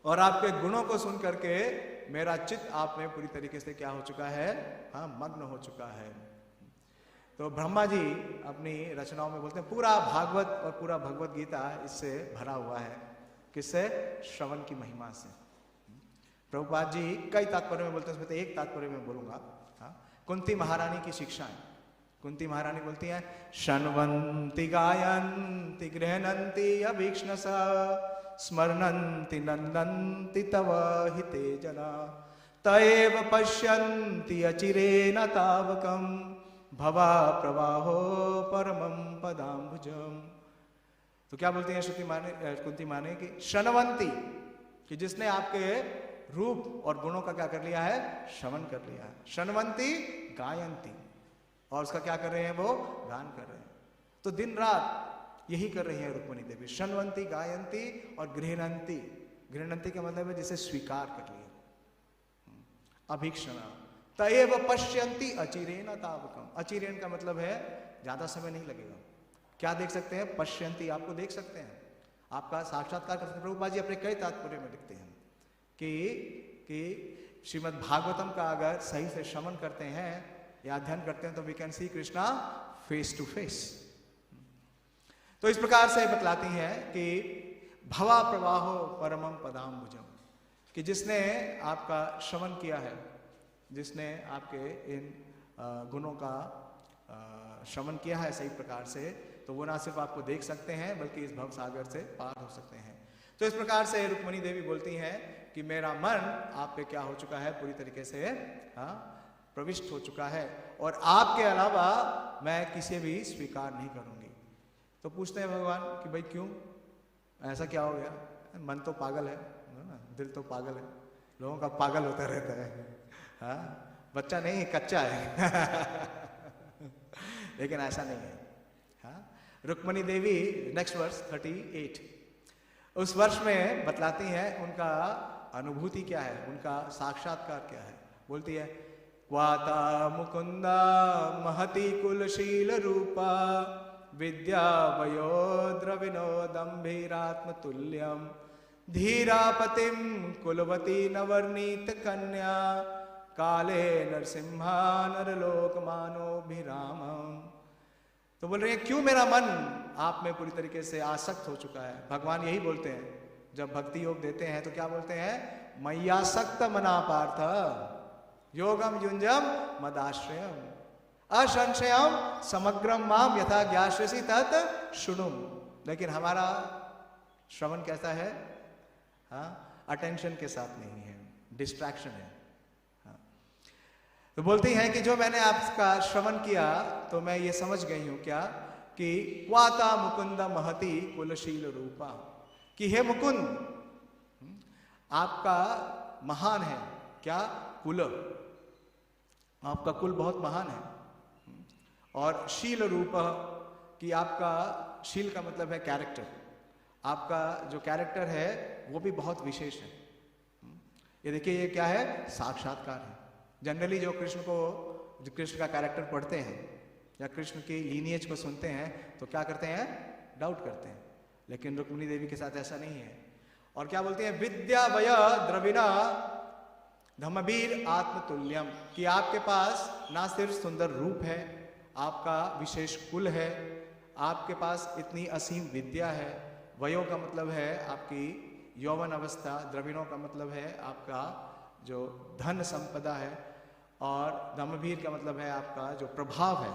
और आपके गुणों को सुन करके मेरा चित्त आप में पूरी तरीके से क्या हो चुका है, हाँ, मग्न हो चुका है. तो ब्रह्मा जी अपनी रचनाओं में बोलते हैं पूरा भागवत और पूरा भगवत गीता इससे भरा हुआ है. किससे? श्रवण की महिमा से. प्रभुपाद जी कई तात्पर्य में बोलते हैं, उसमें एक तात्पर्य में बोलूंगा. हाँ, कुंती महारानी की शिक्षाएं. कुंती महारानी बोलती हैं, शृण्वन्ति गायन्ति गृह्णन्ति अभीक्ष्णस स्मरणन्ति नन्दन्ति तव हिते जना तएव पश्यन्ति अचिरेण तावकं भवा प्रवाहो परमं पदाम्बुजम्. तो क्या बोलती हैं कुंती माने कि शृण्वन्ति, कि जिसने आपके रूप और गुणों का क्या कर लिया है, श्रवण कर लिया है. शृण्वन्ति गायन्ति, और उसका क्या कर रहे हैं, वो गान कर रहे हैं. तो दिन रात यही कर रही है रुक्मिणी देवी, शृण्वन्ति गायन्ति और गृह्णन्ति. गृह्णन्ति का मतलब है जिसे स्वीकार कर लिया। अभीक्षणा तएव पश्यन्ति अचिरेण तावकम। अचिरेण का मतलब है ज्यादा समय नहीं लगेगा। क्या देख सकते हैं? पश्यन्ति, आपको देख सकते हैं, आपका साक्षात्कार कर सकते हैं। प्रभुपाद जी अपने कई तात्पर्य में लिखते हैं कि श्रीमद् भागवतम का अगर सही से श्रवण करते हैं या अध्ययन करते हैं तो we can see Krishna face to face. तो इस प्रकार से बतलाती हैं कि भवा प्रवाहो परमम पदाम्बुजम, कि जिसने आपका श्रवण किया है, जिसने आपके इन गुणों का श्रवण किया है सही प्रकार से, तो वो ना सिर्फ आपको देख सकते हैं बल्कि इस भव सागर से पार हो सकते हैं। तो इस प्रकार से रुक्मिणी देवी बोलती हैं कि मेरा मन आप पे क्या हो चुका है, पूरी तरीके से प्रविष्ट हो चुका है और आपके अलावा मैं किसी भी स्वीकार नहीं करूंगी। तो पूछते हैं भगवान कि भाई क्यों, ऐसा क्या हो गया? मन तो पागल है ना, दिल तो पागल है, लोगों का पागल होता रहता है। हाँ, बच्चा नहीं कच्चा है लेकिन ऐसा नहीं है। हाँ, रुक्मिणी देवी नेक्स्ट वर्स 38 उस वर्ष में बतलाती हैं उनका अनुभूति क्या है, उनका साक्षात्कार क्या है। बोलती है क्वाता मुकुंदा महति कुलशील रूपा विद्या वयो द्रविनोदम्भीरात्म तुल्यम धीरापतिम कुलवती नवर्णीत कन्या काले नरसिम्हा नरलोक मानोभिरामम। तो बोल रहे हैं क्यों मेरा मन आप में पूरी तरीके से आसक्त हो चुका है। भगवान यही बोलते हैं जब भक्ति योग देते हैं तो क्या बोलते हैं, मय्यासक्त मना पार्थ योगम युंजम मदाश्रयम असंशयम समग्रम माम यथा ज्ञास्यसि तत् शृणुम। लेकिन हमारा श्रवण कैसा है? हाँ, अटेंशन के साथ नहीं है, डिस्ट्रैक्शन है। हाँ। तो बोलती हैं कि जो मैंने आपका श्रवण किया तो मैं ये समझ गई हूं क्या कि क्वाता मुकुंद महति कुलशील रूपा, कि हे मुकुंद आपका महान है क्या कुल, आपका कुल बहुत महान है। और शील रूप, कि आपका शील का मतलब है कैरेक्टर, आपका जो कैरेक्टर है वो भी बहुत विशेष है। ये देखिए ये क्या है, साक्षात्कार है। जनरली जो कृष्ण का कैरेक्टर पढ़ते हैं या कृष्ण की लीनिएज को सुनते हैं तो क्या करते हैं, डाउट करते हैं। लेकिन रुक्मिणी देवी के साथ ऐसा नहीं है। और क्या बोलते हैं, विद्या वय द्रविणा धम्मवीर आत्मतुल्यम, कि आपके पास ना सिर्फ सुंदर रूप है, आपका विशेष कुल है, आपके पास इतनी असीम विद्या है। वयो का मतलब है आपकी यौवन अवस्था, द्रविणों का मतलब है आपका जो धन संपदा है, और धम्मवीर का मतलब है आपका जो प्रभाव है।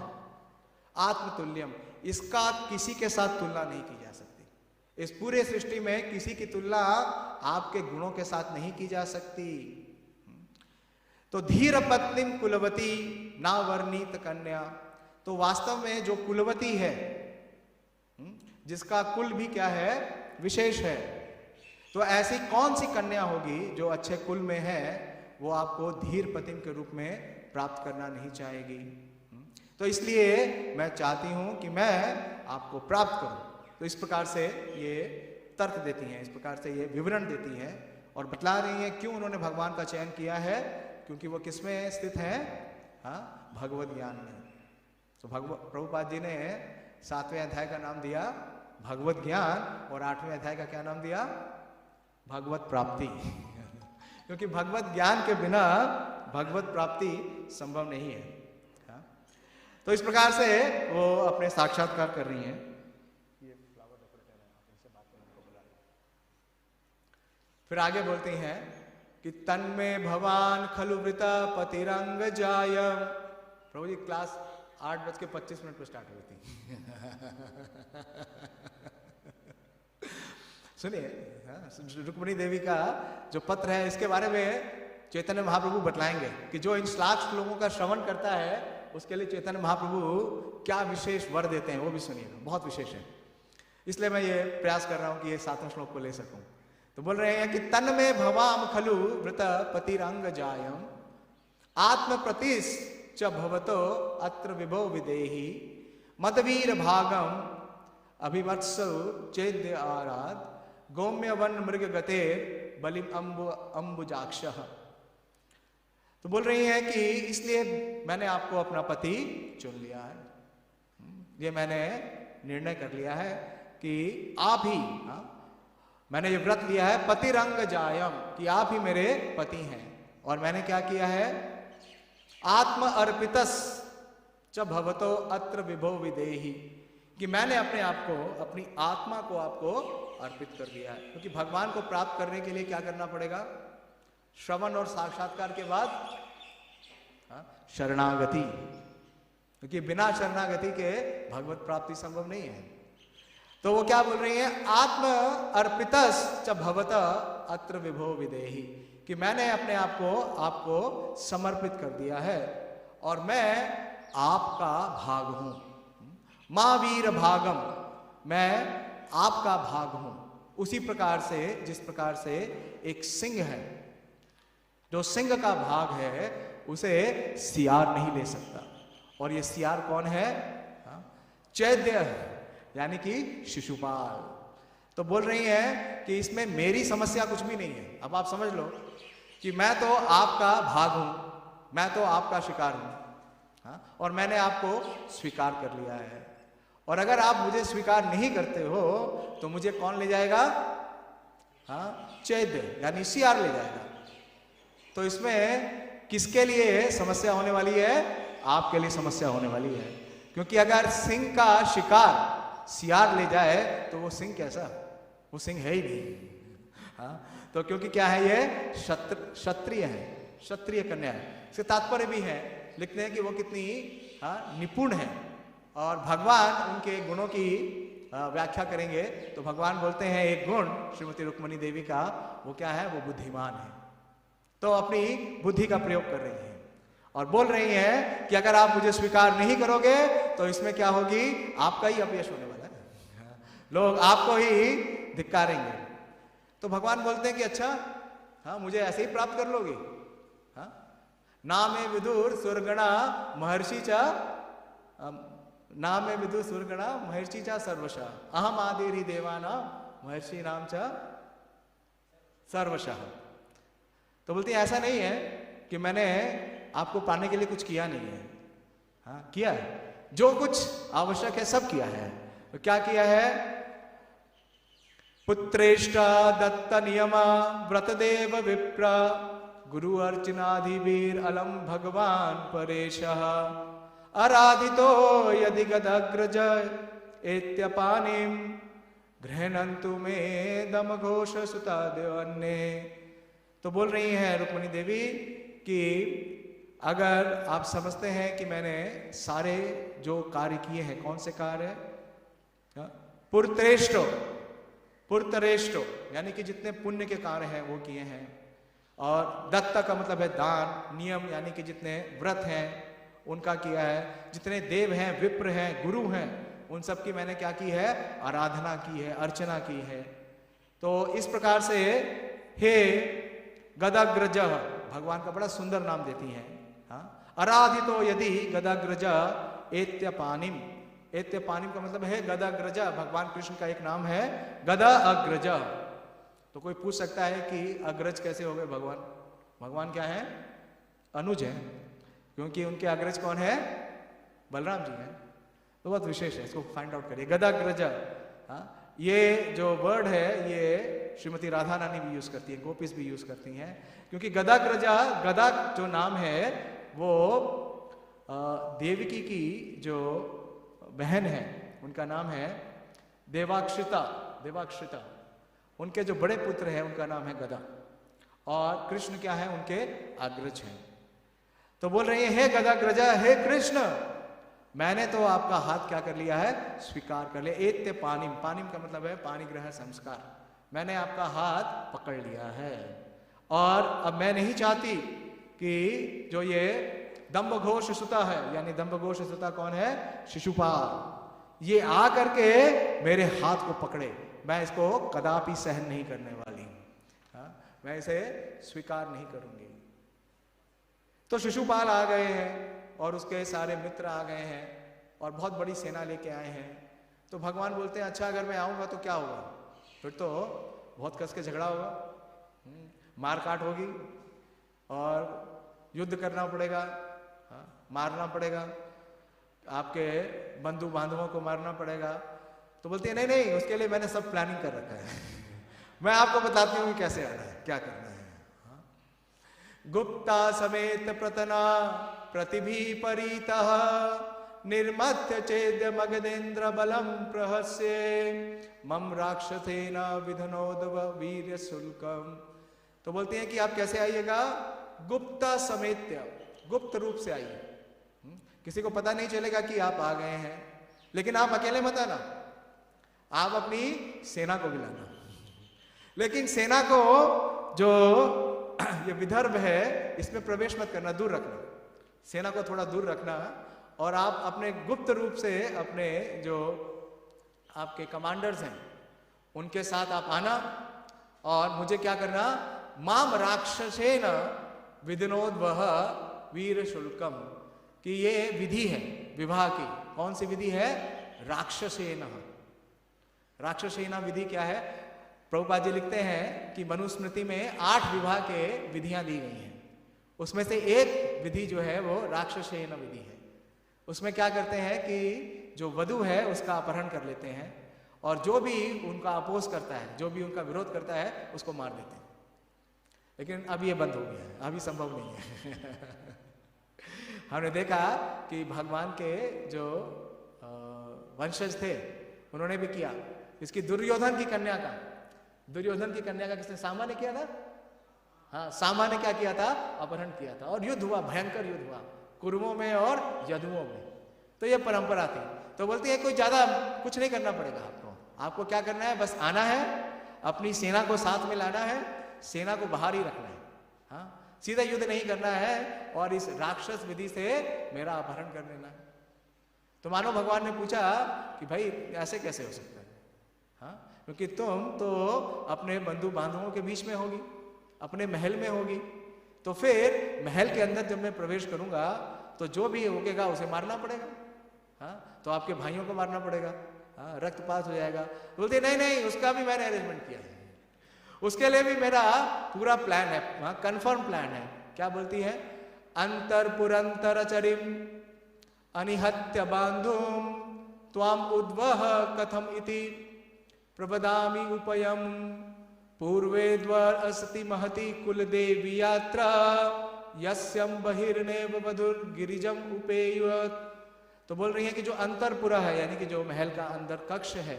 आत्मतुल्यम, इसका किसी के साथ तुलना नहीं की जा सकती। इस पूरे सृष्टि में किसी की तुलना आपके गुणों के साथ नहीं की जा सकती। तो धीर पत्नीम कुलवती ना वर्णित कन्या, तो वास्तव में जो कुलवती है, जिसका कुल भी क्या है, विशेष है, तो ऐसी कौन सी कन्या होगी जो अच्छे कुल में है, वो आपको धीर पतिम के रूप में प्राप्त करना नहीं चाहेगी। तो इसलिए मैं चाहती हूं कि मैं आपको प्राप्त करूं। तो इस प्रकार से ये तर्क देती हैं, इस प्रकार से ये विवरण देती हैं और बतला रही हैं क्यों उन्होंने भगवान का चयन किया है, क्योंकि वो किसमें स्थित है, हाँ, भगवत ज्ञान में। तो प्रभुपाद जी ने 7वें अध्याय का नाम दिया भगवत ज्ञान और 8वें अध्याय का क्या नाम दिया, भगवत प्राप्ति क्योंकि भगवत ज्ञान के बिना भगवत प्राप्ति संभव नहीं है। हाँ? तो इस प्रकार से वो अपने साक्षात्कार कर रही हैं। फिर आगे बोलती हैं कि तन्मे भवान खलु वृता पतिरंग जायम। प्रभु जी क्लास 8:25 पर स्टार्ट हुई थी सुनिए, रुक्मिणी देवी का जो पत्र है इसके बारे में चैतन्य महाप्रभु बतलाएंगे कि जो इन श्लाघ श्लोकों का श्रवण करता है उसके लिए चैतन्य महाप्रभु क्या विशेष वर देते हैं, वो भी सुनिएगा, बहुत विशेष है। इसलिए मैं ये प्रयास कर रहा हूं कि ये 7वें श्लोक को ले सकूं। तो बोल रहे हैं कि तन में भवाम खलु वृत पतिरंग जायम आत्म प्रतिस च भवतो अत्र विभो विदेहि मदवीर भागम अभिवत्स चेद्य आराध गौम्य वन मृग गते बलिम अम्बुजाक्षः। तो बोल रही है कि इसलिए मैंने आपको अपना पति चुन लिया है, ये मैंने निर्णय कर लिया है कि आप ही, मैंने ये व्रत लिया है पतिरंग जायम, कि आप ही मेरे पति हैं। और मैंने क्या किया है, आत्म अर्पितस च भवतो अत्र विभो विदेहि, कि मैंने अपने आप को, अपनी आत्मा को आपको अर्पित कर दिया है। क्योंकि भगवान को प्राप्त करने के लिए क्या करना पड़ेगा, श्रवण और साक्षात्कार के बाद शरणागति, क्योंकि बिना शरणागति के भगवत प्राप्ति संभव नहीं है। तो वो क्या बोल रही है, आत्म अर्पितस च भवत अत्र विभो विदेहि, कि मैंने अपने आप को आपको समर्पित कर दिया है और मैं आपका भाग हूं। मां वीर भागम, मैं आपका भाग हूं। उसी प्रकार से जिस प्रकार से एक सिंह है, जो सिंह का भाग है उसे सियार नहीं ले सकता। और ये सियार कौन है, चैद्य, यानी कि शिशुपाल। तो बोल रही है कि इसमें मेरी समस्या कुछ भी नहीं है। अब आप समझ लो कि मैं तो आपका भाग हूं, मैं तो आपका शिकार हूं, और मैंने आपको स्वीकार कर लिया है। और अगर आप मुझे स्वीकार नहीं करते हो तो मुझे कौन ले जाएगा, चैद्य यानी सियार ले जाएगा। तो इसमें किसके लिए समस्या होने वाली है, आपके लिए समस्या होने वाली है। क्योंकि अगर सिंह का शिकार सियार ले जाए तो वो सिंह कैसा, वो सिंह है ही नहीं। तो क्योंकि क्या है, ये क्षत्रिय है, क्षत्रिय कन्या है। इससे तात्पर्य भी है, लिखते हैं कि वो कितनी निपुण है। और भगवान उनके गुणों की व्याख्या करेंगे तो भगवान बोलते हैं एक गुण श्रीमती रुक्मणी देवी का, वो क्या है, वो बुद्धिमान है। तो अपनी बुद्धि का प्रयोग कर रही है और बोल रही है कि अगर आप मुझे स्वीकार नहीं करोगे तो इसमें क्या होगी, आपका ही अपयश होने वाला है, लोग आपको ही धिक्कारेंगे। तो भगवान बोलते हैं कि अच्छा, मुझे ऐसे ही प्राप्त कर लोगे। नामे विदुर सुरगणा महर्षि चा, नामे विदुर सुरगणा महर्षि चा सर्वशः, अहम आदिरि देवाना महर्षि नाम चा सर्वशः। तो बोलती है ऐसा नहीं है कि मैंने आपको पाने के लिए कुछ किया नहीं है, किया है, जो कुछ आवश्यक है सब किया है। तो क्या किया है, पुत्रेष्टा दत्त नियमा व्रतदेव विप्र गुरु अर्चनाधिवीर अलम भगवान परेशः आराधितो यदि गदग्रज एत्यपानिम गृह्णन्तु मे दम घोष सुता देवन्ने। तो बोल रही हैं रुक्मिणी देवी कि अगर आप समझते हैं कि मैंने सारे जो कार्य किए हैं, कौन से कार्य, पुत्रश्रेष्ठ, पुत्रश्रेष्ठ यानी कि जितने पुण्य के कार्य हैं वो किए हैं। और दत्त का मतलब है दान, नियम यानी कि जितने व्रत हैं उनका किया है, जितने देव हैं, विप्र हैं, गुरु हैं, उन सब की मैंने क्या की है, आराधना की है, अर्चना की है। तो इस प्रकार से हे गदाग्रज, भगवान का बड़ा सुंदर नाम देती हैं, आराधितो यदि गदाग्रज एत्यपानिम, एत्यपानिम का मतलब है गदाग्रज, भगवान कृष्ण का एक नाम है गदा अग्रज। तो कोई पूछ सकता है कि अग्रज कैसे हो गए भगवान, भगवान क्या है, अनुज है, क्योंकि उनके अग्रज कौन है, बलराम जी हैं। तो बहुत विशेष है, इसको फाइंड आउट करिए। गदाग्रज, ये जो वर्ड है ये श्रीमती राधा रानी भी यूज करती है, गोपीस भी यूज करती हैं, क्योंकि गदाग्रजा, गदा जो नाम है वो देवकी की जो बहन है उनका नाम है देवाक्षिता, देवाक्षिता, उनके जो बड़े पुत्र हैं उनका नाम है गदा, और कृष्ण क्या है, उनके अग्रज हैं। तो बोल रही है हे गदाग्रजा, हे कृष्ण, मैंने तो आपका हाथ क्या कर लिया है, स्वीकार कर लिया। एत्य पानिम, पानिम का मतलब है पानी ग्रह संस्कार, मैंने आपका हाथ पकड़ लिया है। और अब मैं नहीं चाहती कि जो ये दंभ घोष सुता है, यानी दंभ घोष सुता कौन है, शिशुपाल, ये आ करके मेरे हाथ को पकड़े, मैं इसको कदापि सहन नहीं करने वाली, मैं इसे स्वीकार नहीं करूंगी। तो शिशुपाल आ गए हैं और उसके सारे मित्र आ गए हैं और बहुत बड़ी सेना लेके आए हैं। तो भगवान बोलते हैं अच्छा अगर मैं आऊंगा तो क्या होगा, फिर तो बहुत कस के झगड़ा होगा, मारकाट होगी और युद्ध करना पड़ेगा, मारना पड़ेगा, आपके बंधु बांधवों को मारना पड़ेगा। तो बोलती है नहीं नहीं, उसके लिए मैंने सब प्लानिंग कर रखा है। मैं आपको बताती हूँ कि कैसे आना है, क्या करना है। गुप्ता समेत प्रतना प्रतिभि परितः निर्मथ्य चेद्य मगधेन्द्र बलम प्रहस्ये मम राक्षसेन विधनोदव वीर्य शुल्कम। तो बोलते हैं कि आप कैसे आइएगा? गुप्ता समेत्य, गुप्त रूप से आइए, किसी को पता नहीं चलेगा कि आप आ गए हैं। लेकिन आप अकेले मत आना, आप अपनी सेना को बुलाना। लेकिन सेना को जो ये विदर्भ है इसमें प्रवेश मत करना, दूर रखना, सेना को थोड़ा दूर रखना। और आप अपने गुप्त रूप से अपने जो आपके कमांडर्स हैं उनके साथ आप आना और मुझे क्या करना? माम राक्षसेन विधिनोद्वह वीर शुल्कम, कि ये विधि है विवाह की। कौन सी विधि है? राक्षसेन। राक्षसेन विधि क्या है? प्रभुपाद जी लिखते हैं कि मनुस्मृति में 8 विवाह के विधियां दी गई हैं, उसमें से एक विधि जो है वो राक्षसेन विधि है। उसमें क्या करते हैं कि जो वधू है उसका अपहरण कर लेते हैं और जो भी उनका अपोज करता है, जो भी उनका विरोध करता है, उसको मार देते हैं। लेकिन अब ये बंद हो गया है, अभी संभव नहीं है। हमने देखा कि भगवान के जो वंशज थे उन्होंने भी किया। इसकी दुर्योधन की कन्या का किसने? सामा ने किया था। हाँ, सामा ने क्या किया था? अपहरण किया था और युद्ध हुआ, भयंकर युद्ध हुआ कुरुओं में और यदुओं में। तो ये परंपरा थी। तो बोलती है कोई ज्यादा कुछ नहीं करना पड़ेगा आपको क्या करना है? बस आना है, अपनी सेना को साथ में लाना है, सेना को बाहर ही रखना है। हाँ, सीधा युद्ध नहीं करना है और इस राक्षस विधि से मेरा अपहरण कर लेना है। तो मानो भगवान ने पूछा कि भाई ऐसे कैसे हो सकता है? हाँ, क्योंकि तुम तो अपने बंधु बांधवों के बीच में होगी, अपने महल में होगी, तो फिर महल के अंदर जब मैं प्रवेश करूंगा तो जो भी उगेगा उसे मारना पड़ेगा। हाँ, तो आपके भाइयों को मारना पड़ेगा। हाँ, रक्तपात हो जाएगा। बोलते नहीं नहीं, उसका भी मैंने अरेंजमेंट किया है, उसके लिए भी मेरा पूरा प्लान है। हाँ, कंफर्म प्लान है। क्या बोलती है? अंतर पुरंतर चरिम अनिहत्य बांधुम त्वाम उद्वह कथम इति प्रबदामि उपयम पूर्वे द्वार अस्ति महति कुल देवी यात्रा यस्यम बहिर्नेव वधुर गिरिजम उपेयुत। तो बोल रही है कि जो अंतरपुरा है, यानी कि जो महल का अंदर कक्ष है,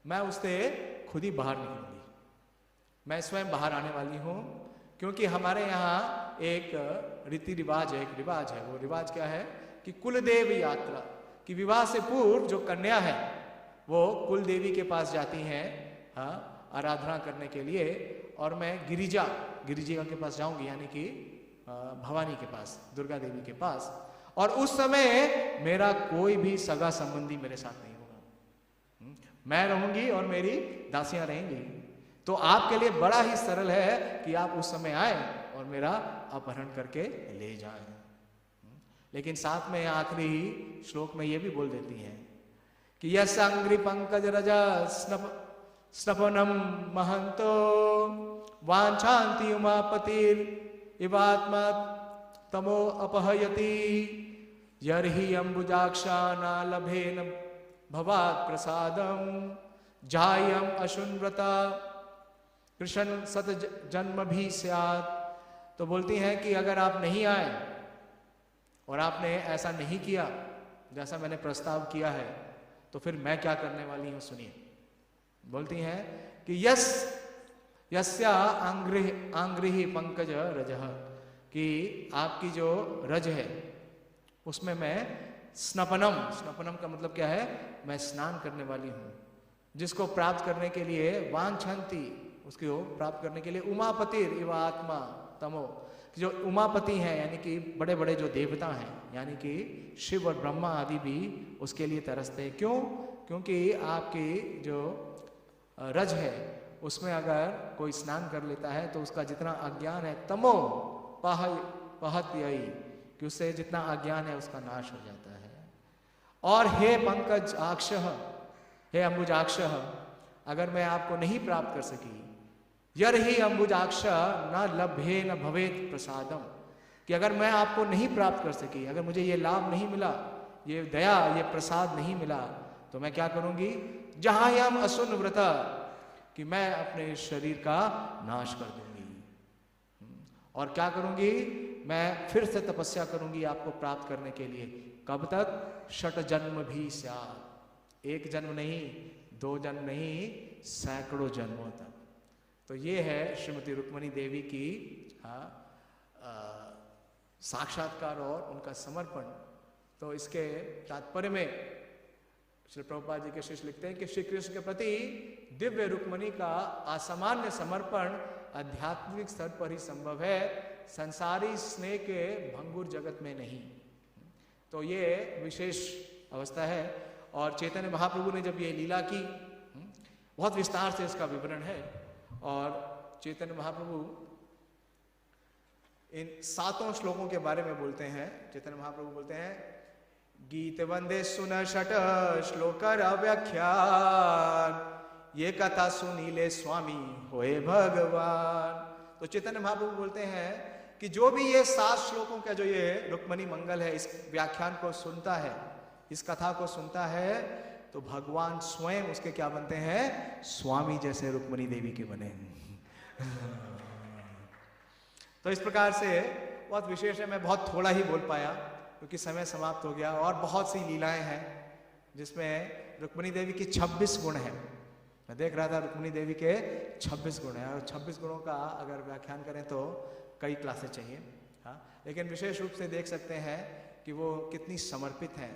मैं उससे खुद ही बाहर निकलूंगी, मैं स्वयं बाहर आने वाली हूं। क्योंकि हमारे यहाँ एक रीति रिवाज है, एक रिवाज है। वो रिवाज क्या है कि कुल देव यात्रा, कि विवाह से पूर्व जो कन्या है वो कुल देवी के पास जाती हैं, हाँ, आराधना करने के लिए। और मैं गिरिजा के पास जाऊंगी, यानी कि भवानी के पास, दुर्गा देवी के पास। और उस समय मेरा कोई भी सगा संबंधी मेरे साथ नहीं होगा, मैं रहूंगी और मेरी दासियां रहेंगी। तो आपके लिए बड़ा ही सरल है कि आप उस समय आए और मेरा अपहरण करके ले जाएं। लेकिन साथ में आखिरी श्लोक में ये भी बोल देती हैं कि यस अंग्रि पंकज रजा स्नपनम महंतो वांछांति उमापतिर इवात्मा तमो अपहयति यर्हि अंबुजाक्षा नालभेन भवात् प्रसादम जायम अशुन्व्रता कृष्ण सत जन्म भी स्यात्। तो बोलती हैं कि अगर आप नहीं आए और आपने ऐसा नहीं किया जैसा मैंने प्रस्ताव किया है, तो फिर मैं क्या करने वाली हूं, सुनिए। बोलती हैं कि यस्या आंग्रिहि पंकज रजः, कि आपकी जो रज है उसमें मैं स्नपनम का मतलब क्या है? मैं स्नान करने वाली हूं। जिसको प्राप्त करने के लिए वांछन्ति, उसको प्राप्त करने के लिए उमापतिर इव आत्मा तमो, जो उमापति हैं यानी कि बड़े बड़े जो देवता हैं, यानी कि शिव और ब्रह्मा आदि भी उसके लिए तरसते हैं। क्यों? क्योंकि आपकी जो रज है उसमें अगर कोई स्नान कर लेता है तो उसका जितना अज्ञान है तमो पहत्ययि, कि उससे जितना अज्ञान है उसका नाश हो जाता है। और हे पंकज आक्षः, हे अंबुजाक्षः, अगर मैं आपको नहीं प्राप्त कर सकी यर्हि अंबुजाक्ष न लभ्ये न भवेत प्रसादम, कि अगर मैं आपको नहीं प्राप्त कर सकी, अगर मुझे ये लाभ नहीं मिला, ये दया, ये प्रसाद नहीं मिला, तो मैं क्या करूंगी? जहां यम असुन व्रत, कि मैं अपने शरीर का नाश कर दूंगी। और क्या करूंगी? मैं फिर से तपस्या करूंगी आपको प्राप्त करने के लिए। कब तक? षट जन्म भी स्यात्, एक जन्म नहीं, दो जन्म नहीं, सैकड़ों जन्मों तक। तो ये है श्रीमती रुक्मणी देवी की साक्षात्कार और उनका समर्पण। तो इसके तात्पर्य में श्री प्रभुपाद जी के शिष्य लिखते हैं कि श्री कृष्ण के प्रति दिव्य रुक्मणी का असामान्य समर्पण आध्यात्मिक स्तर पर ही संभव है, संसारी स्नेह के भंगुर जगत में नहीं। तो ये विशेष अवस्था है। और चैतन्य महाप्रभु ने जब ये लीला की, बहुत विस्तार से इसका विवरण है। और चैतन्य महाप्रभु इन 7 श्लोकों के बारे में बोलते हैं। चैतन्य महाप्रभु बोलते हैं, गीत वंदे सुन षट श्लोकर अव्याख्यान, ये कथा सुनीले स्वामी होए भगवान। तो चैतन्य महाप्रभु बोलते हैं कि जो भी ये 7 श्लोकों का जो ये रुक्मणी मंगल है, इस व्याख्यान को सुनता है, इस कथा को सुनता है, तो भगवान स्वयं उसके क्या बनते हैं? स्वामी जैसे रुक्मणी देवी के बने। तो इस प्रकार से बहुत विशेष है। मैं बहुत थोड़ा ही बोल पाया क्योंकि समय समाप्त हो गया। और बहुत सी लीलाएं हैं जिसमें रुक्मणी देवी की 26 गुण हैं। मैं देख रहा था रुक्मणी देवी के 26 गुण हैं, और 26 गुणों का अगर व्याख्यान करें तो कई क्लासेस चाहिए। हाँ, लेकिन विशेष रूप से देख सकते हैं कि वो कितनी समर्पित हैं,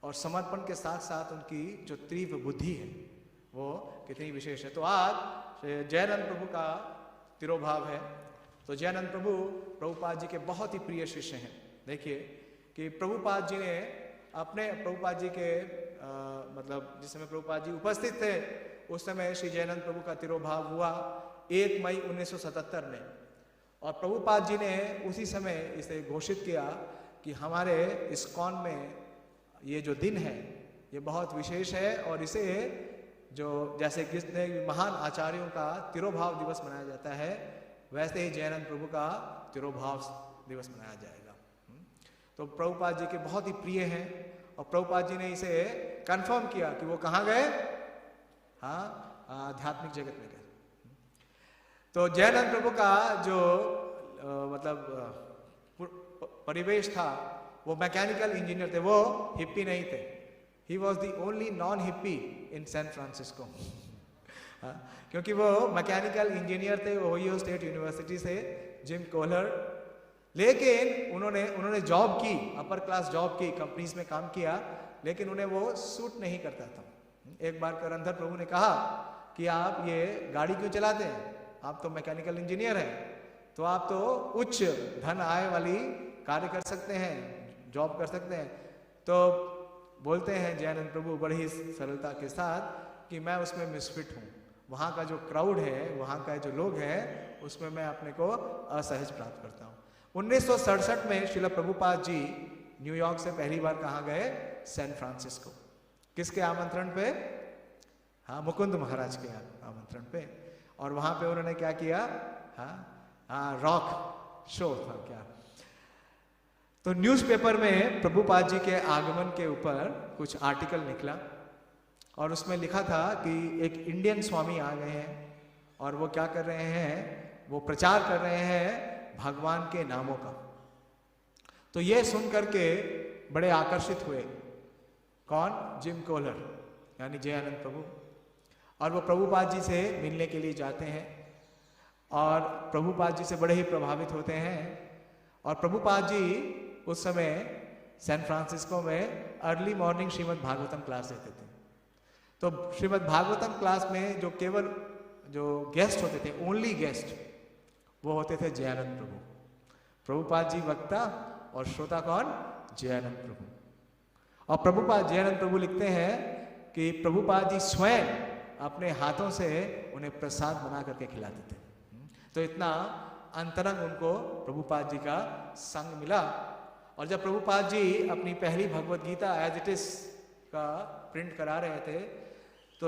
और समर्पण के साथ साथ उनकी जो तीव्र बुद्धि है वो कितनी विशेष है। तो आज जयानंद प्रभु का तिरोभाव है। तो जयानंद प्रभु प्रभुपाद जी के बहुत ही प्रिय शिष्य हैं। देखिए कि प्रभुपाद जी ने अपने, प्रभुपाद जी के मतलब जिस समय प्रभुपाद जी उपस्थित थे उस समय श्री जयानंद प्रभु का तिरोभाव हुआ 1 मई 1977 में। और प्रभुपाद जी ने उसी समय इसे घोषित किया कि हमारे इस्कॉन में ये जो दिन है ये बहुत विशेष है, और इसे जो जैसे किसने महान आचार्यों का तिरोभाव दिवस मनाया जाता है, वैसे ही जयानंद प्रभु का तिरोभाव दिवस मनाया जाएगा। तो प्रभुपाद जी के बहुत ही प्रिय हैं, और प्रभुपाद जी ने इसे कंफर्म किया कि वो कहाँ गए? हाँ, आध्यात्मिक जगत में गए। तो जयानंद प्रभु का जो मतलब परिवेश था, वो मैकेनिकल इंजीनियर थे, वो हिप्पी नहीं थे। He was the only non hippie in San Francisco. क्योंकि वो मैकेनिकल इंजीनियर थे ओहियो स्टेट यूनिवर्सिटी से, जिम कोहलर। लेकिन उन्होंने जॉब की, अपर क्लास जॉब की, कंपनीज में काम किया, लेकिन उन्हें वो सूट नहीं करता था। एक बार करंधर प्रभु ने कहा कि आप ये गाड़ी क्यों चलाते हैं? आप तो मैकेनिकल इंजीनियर हैं, तो आप तो उच्च धन आय वाली कार्य कर सकते हैं, जॉब कर सकते हैं। तो बोलते हैं जयानंद प्रभु बड़ी सरलता के साथ कि मैं उसमें मिसफिट हूँ। वहाँ का जो क्राउड है, वहाँ का जो लोग हैं, उसमें मैं अपने को असहज प्राप्त करता हूँ। 1967 में श्रील प्रभुपाद जी न्यूयॉर्क से पहली बार कहाँ गए? San Francisco. किसके आमंत्रण पे? हाँ, मुकुंद महाराज के आमंत्रण पे। और वहाँ पे उन्होंने क्या किया? हाँ, रॉक शो था क्या। तो न्यूज़पेपर में प्रभुपाद जी के आगमन के ऊपर कुछ आर्टिकल निकला, और उसमें लिखा था कि एक इंडियन स्वामी आ गए हैं, और वो क्या कर रहे हैं? वो प्रचार कर रहे हैं भगवान के नामों का। तो ये सुन करके बड़े आकर्षित हुए। कौन? जिम कोहलर, यानी जयानंद प्रभु। और वो प्रभुपाद जी से मिलने के लिए जाते हैं, और प्रभुपाद जी से बड़े ही प्रभावित होते हैं। और प्रभुपाद जी उस समय सैन फ्रांसिस्को में early morning Shrimad Bhagavatam class देते थे। तो श्रीमद् भागवतम क्लास में जो केवल जो गेस्ट होते थे, ओनली गेस्ट, वो होते थे जयानंद प्रभु। प्रभुपाद जी वक्ता, और श्रोता कौन? जयानंद प्रभु। और प्रभुपाद जयानंद प्रभु लिखते हैं कि प्रभुपाद जी स्वयं अपने हाथों से उन्हें प्रसाद बना करके खिलाते थे। तो इतना अंतरंग उनको प्रभुपाद जी का संग मिला। और जब प्रभुपाद जी अपनी पहली Bhagavad Gita as it is का प्रिंट करा रहे थे, तो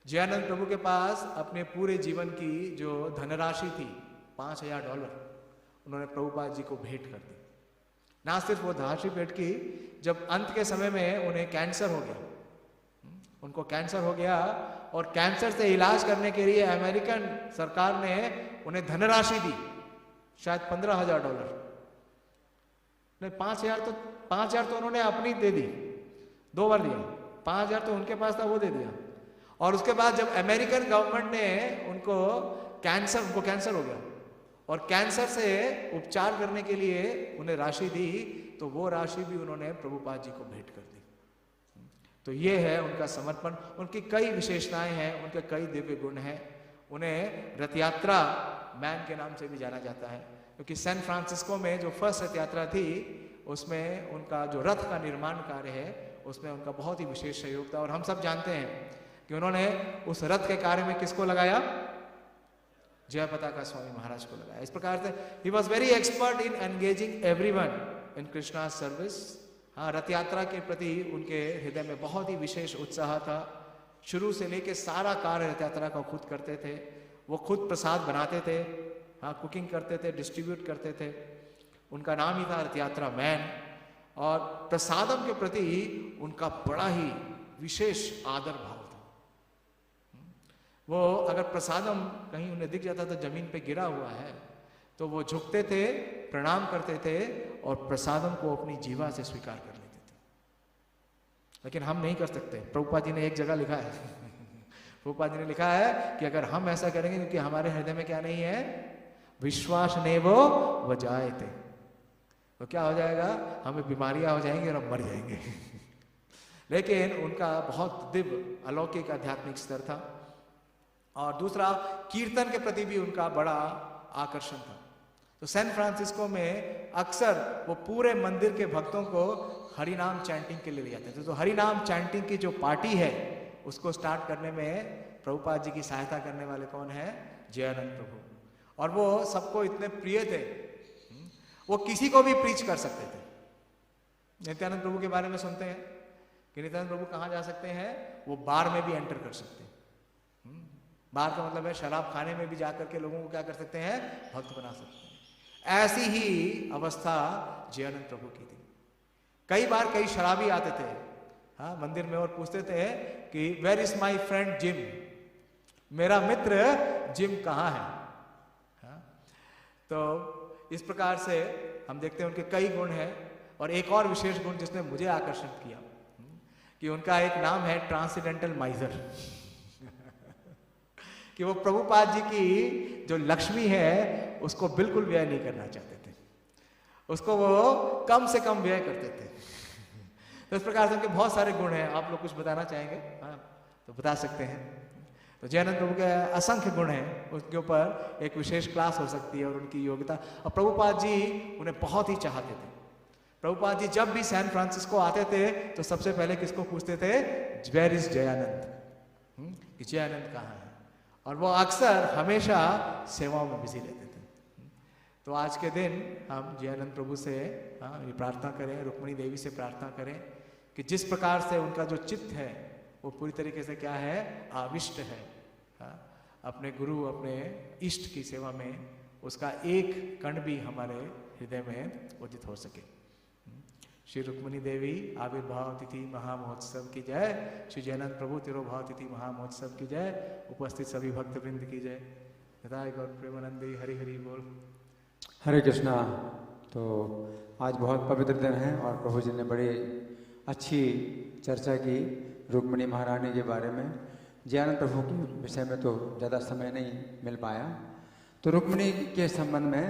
जयानंद प्रभु के पास अपने पूरे जीवन की जो धनराशि थी $5000 उन्होंने प्रभुपाद जी को भेंट कर दी। ना सिर्फ वो धनराशि भेंट की, जब अंत के समय में उन्हें कैंसर हो गया, उनको कैंसर हो गया और कैंसर से इलाज करने के लिए अमेरिकन सरकार ने उन्हें धनराशि दी, शायद $15000। नहीं, 5000 तो उन्होंने अपनी दे दी, 2 बार दिया। 5000 तो उनके पास था, वो दे दिया। और उसके बाद जब अमेरिकन गवर्नमेंट ने उनको कैंसर हो गया और कैंसर से उपचार करने के लिए उन्हें राशि दी, तो वो राशि भी उन्होंने प्रभुपाद जी को भेंट कर दी। तो ये है उनका समर्पण। उनकी कई विशेषताएं हैं, उनके कई दिव्य गुण हैं। उन्हें रथ यात्रा मैन के नाम से भी जाना जाता है, क्योंकि सैन फ्रांसिस्को में जो फर्स्ट रथ यात्रा थी, उसमें उनका जो रथ का निर्माण कार्य है, उसमें उनका बहुत ही विशेष सहयोग था। और हम सब जानते हैं कि उन्होंने उस रथ के कार्य में किसको लगाया? जय पताका स्वामी महाराज को लगाया। इस प्रकार से he was very expert in engaging everyone in Krishna service. हाँ, रथ यात्रा के प्रति उनके हृदय में बहुत ही विशेष उत्साह था। शुरू से लेके सारा कार्य रथ यात्रा का खुद करते थे। वो खुद प्रसाद बनाते थे, हाँ, कुकिंग करते थे, डिस्ट्रीब्यूट करते थे। उनका नाम ही था रथ यात्रा मैन। और प्रसादम के प्रति उनका बड़ा ही विशेष आदर भाव था। वो अगर प्रसादम कहीं उन्हें दिख जाता तो जमीन पे गिरा हुआ है, तो वो झुकते थे, प्रणाम करते थे और प्रसादम को अपनी जीवा से स्वीकार कर लेते थे। लेकिन हम नहीं कर सकते। प्रभुपाद जी ने एक जगह लिखा है प्रभुपाद जी ने लिखा है कि अगर हम ऐसा करेंगे, क्योंकि हमारे हृदय में क्या नहीं है? विश्वास नेवो वजायते, तो क्या हो जाएगा? हमें बीमारियां हो जाएंगी और हम मर जाएंगे। लेकिन उनका बहुत दिव्य अलौकिक आध्यात्मिक स्तर था। और दूसरा, कीर्तन के प्रति भी उनका बड़ा आकर्षण था। तो सैन फ्रांसिस्को में अक्सर वो पूरे मंदिर के भक्तों को हरिनाम चैंटिंग के लिए ले जाते थे। तो हरिनाम चैंटिंग की जो पार्टी है, उसको स्टार्ट करने में प्रभुपाद जी की सहायता करने वाले कौन है? जयानंद प्रभु। और वो सबको इतने प्रिय थे, वो किसी को भी प्रीच कर सकते थे। नित्यानंद प्रभु के बारे में सुनते हैं कि नित्यानंद प्रभु कहाँ जा सकते हैं? वो बार में भी एंटर कर सकते हैं। बार का मतलब है शराब खाने में भी जाकर के लोगों को क्या कर सकते हैं? भक्त बना सकते हैं। ऐसी ही अवस्था जयानंद प्रभु की थी। कई बार कई शराबी आते थे, हाँ, मंदिर में और पूछते थे कि where is my friend Jim, मेरा मित्र जिम कहाँ है? हाँ? तो इस प्रकार से हम देखते हैं उनके कई गुण हैं। और एक और विशेष गुण जिसने मुझे आकर्षित किया कि उनका एक नाम है ट्रांसेंडेंटल माइजर। कि वो प्रभुपाद जी की जो लक्ष्मी है उसको बिल्कुल व्यय नहीं करना चाहते थे, उसको वो कम से कम व्यय करते थे। तो इस प्रकार से उनके बहुत सारे गुण हैं। आप लोग कुछ बताना चाहेंगे? हाँ, तो बता सकते हैं। तो जयानंद प्रभु के असंख्य गुण हैं, उसके ऊपर एक विशेष क्लास हो सकती है। और उनकी योग्यता, और प्रभुपाद जी उन्हें बहुत ही चाहते थे। प्रभुपाद जी जब भी सैन फ्रांसिस्को आते थे तो सबसे पहले किसको पूछते थे? वेयर इज जयानंद, कि जयानंद कहाँ है। और वो अक्सर हमेशा सेवाओं में बिजी रहते थे। तो आज के दिन हम जयानंद प्रभु से ये प्रार्थना करें, रुक्मिणी देवी से प्रार्थना करें कि जिस प्रकार से उनका जो चित्त है वो पूरी तरीके से क्या है? आविष्ट है, अपने गुरु, अपने इष्ट की सेवा में। उसका एक कण भी हमारे हृदय में उदित हो सके। श्री रुक्मिणी देवी आविर्भाव तिथि महामहोत्सव की जय। श्री जयानंद प्रभु तिरोभाव तिथि महामहोत्सव की जय। उपस्थित सभी भक्त वृंद की जय। हृदय गौर प्रेमानंदी हरि हरि बोल। हरे कृष्णा। तो आज बहुत पवित्र दिन है और प्रभु जी ने बड़ी अच्छी चर्चा की रुक्मिणी महारानी के बारे में। जयानंद प्रभु के विषय में तो ज़्यादा समय नहीं मिल पाया। तो रुक्मिणी के संबंध में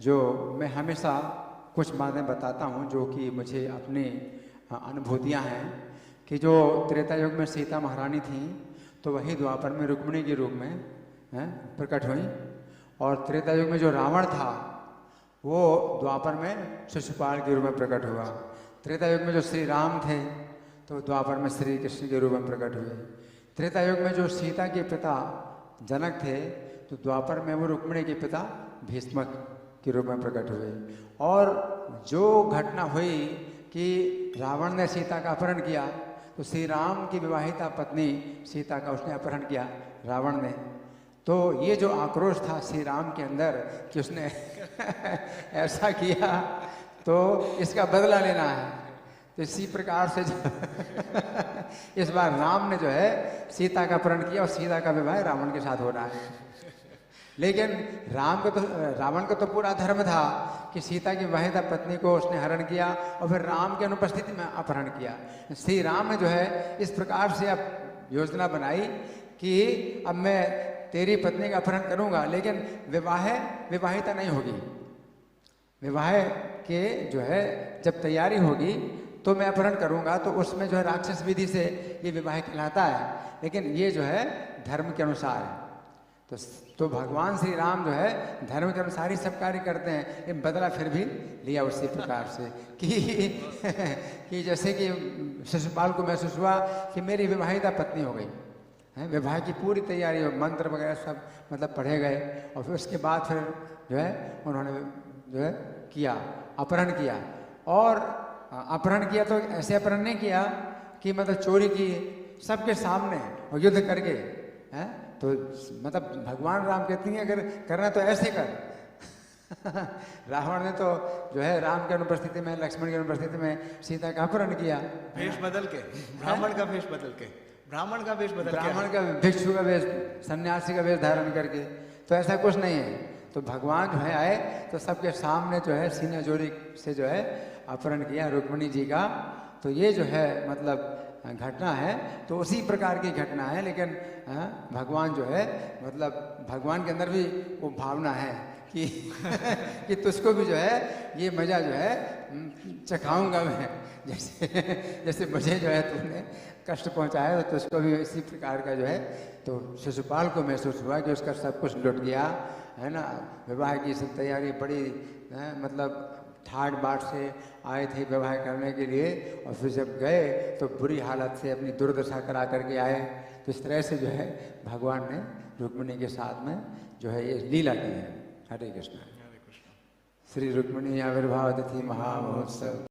जो मैं हमेशा कुछ बातें बताता हूँ जो कि मुझे अपनी अनुभूतियाँ हैं कि जो त्रेता युग में सीता महारानी थी तो वही द्वापर में रुक्मिणी के रूप में प्रकट हुई। और त्रेता युग में जो रावण था वो द्वापर में शिशुपाल के रूप में प्रकट हुआ। त्रेता युग में जो श्री राम थे तो द्वापर में श्री कृष्ण के रूप में प्रकट हुए। त्रेता युग में जो सीता के पिता जनक थे तो द्वापर में वो रुक्मिणी के पिता भीष्मक के रूप में प्रकट हुए। और जो घटना हुई कि रावण ने सीता का अपहरण किया तो श्री राम की विवाहिता पत्नी सीता का उसने अपहरण किया रावण ने। तो ये जो आक्रोश था श्री राम के अंदर कि उसने ऐसा किया तो इसका बदला लेना है, तो इसी प्रकार से जो इस बार राम ने जो है सीता का अपहरण किया और सीता का विवाह रावण के साथ हो रहा है। लेकिन रावण का तो पूरा धर्म था कि सीता की विवाहिता पत्नी को उसने हरण किया और फिर राम की अनुपस्थिति में अपहरण किया। श्री राम ने जो है इस प्रकार से अब योजना बनाई कि अब मैं तेरी पत्नी का अपहरण करूंगा, लेकिन विवाहिता नहीं होगी। विवाह के जो है जब तैयारी होगी तो मैं अपहरण करूंगा, तो उसमें जो है राक्षस विधि से ये विवाह कहलाता है, लेकिन ये जो है धर्म के अनुसार है। तो भगवान श्री राम जो है धर्म के अनुसार ही सब कार्य करते हैं। ये बदला फिर भी लिया उसी प्रकार से कि जैसे कि शिशुपाल को महसूस हुआ कि मेरी विवाहिता पत्नी हो गई है, विवाह की पूरी तैयारी और मंत्र वगैरह सब मतलब पढ़े गए, और फिर उसके बाद फिर जो है उन्होंने जो है किया अपहरण किया। और अपहरण किया तो ऐसे अपहरण नहीं किया कि मतलब चोरी की सबके सामने और युद्ध करके है, तो मतलब भगवान राम कहती हैं अगर करना तो ऐसे कर। रावण ने तो जो है राम की अनुपस्थिति में, लक्ष्मण की अनुपस्थिति में सीता का अपहरण किया, भेष बदल के, ब्राह्मण का भेष बदल के, ब्राह्मण का वेश बदल, ब्राह्मण का भिक्षु का वेश, सन्यासी का वेश धारण करके। तो ऐसा कुछ नहीं है। तो भगवान जो है आए तो सबके सामने जो है सीने जोड़ी से जो है अपहरण किया रुक्मिणी जी का। तो ये जो है मतलब घटना है, तो उसी प्रकार की घटना है। लेकिन भगवान जो है मतलब भगवान के अंदर भी वो भावना है कि कि तुझको भी जो है ये मजा जो है चखाऊंगा मैं, जैसे मुझे जो है तुमने कष्ट पहुंचाया तो तुझको भी इसी प्रकार का जो है। तो शिशुपाल को महसूस हुआ कि उसका सब कुछ लुट गया है ना। विवाह की सब तैयारी बड़ी मतलब ठाट बाट से आए थे विवाह करने के लिए, और फिर जब गए तो बुरी हालत से अपनी दुर्दशा करा करके आए। तो इस तरह से जो है भगवान ने रुक्मिणी के साथ में जो है ये लीला की है। हरे कृष्ण। श्री रुक्मिणी आविर्भाव तिथि महामहोत्सव।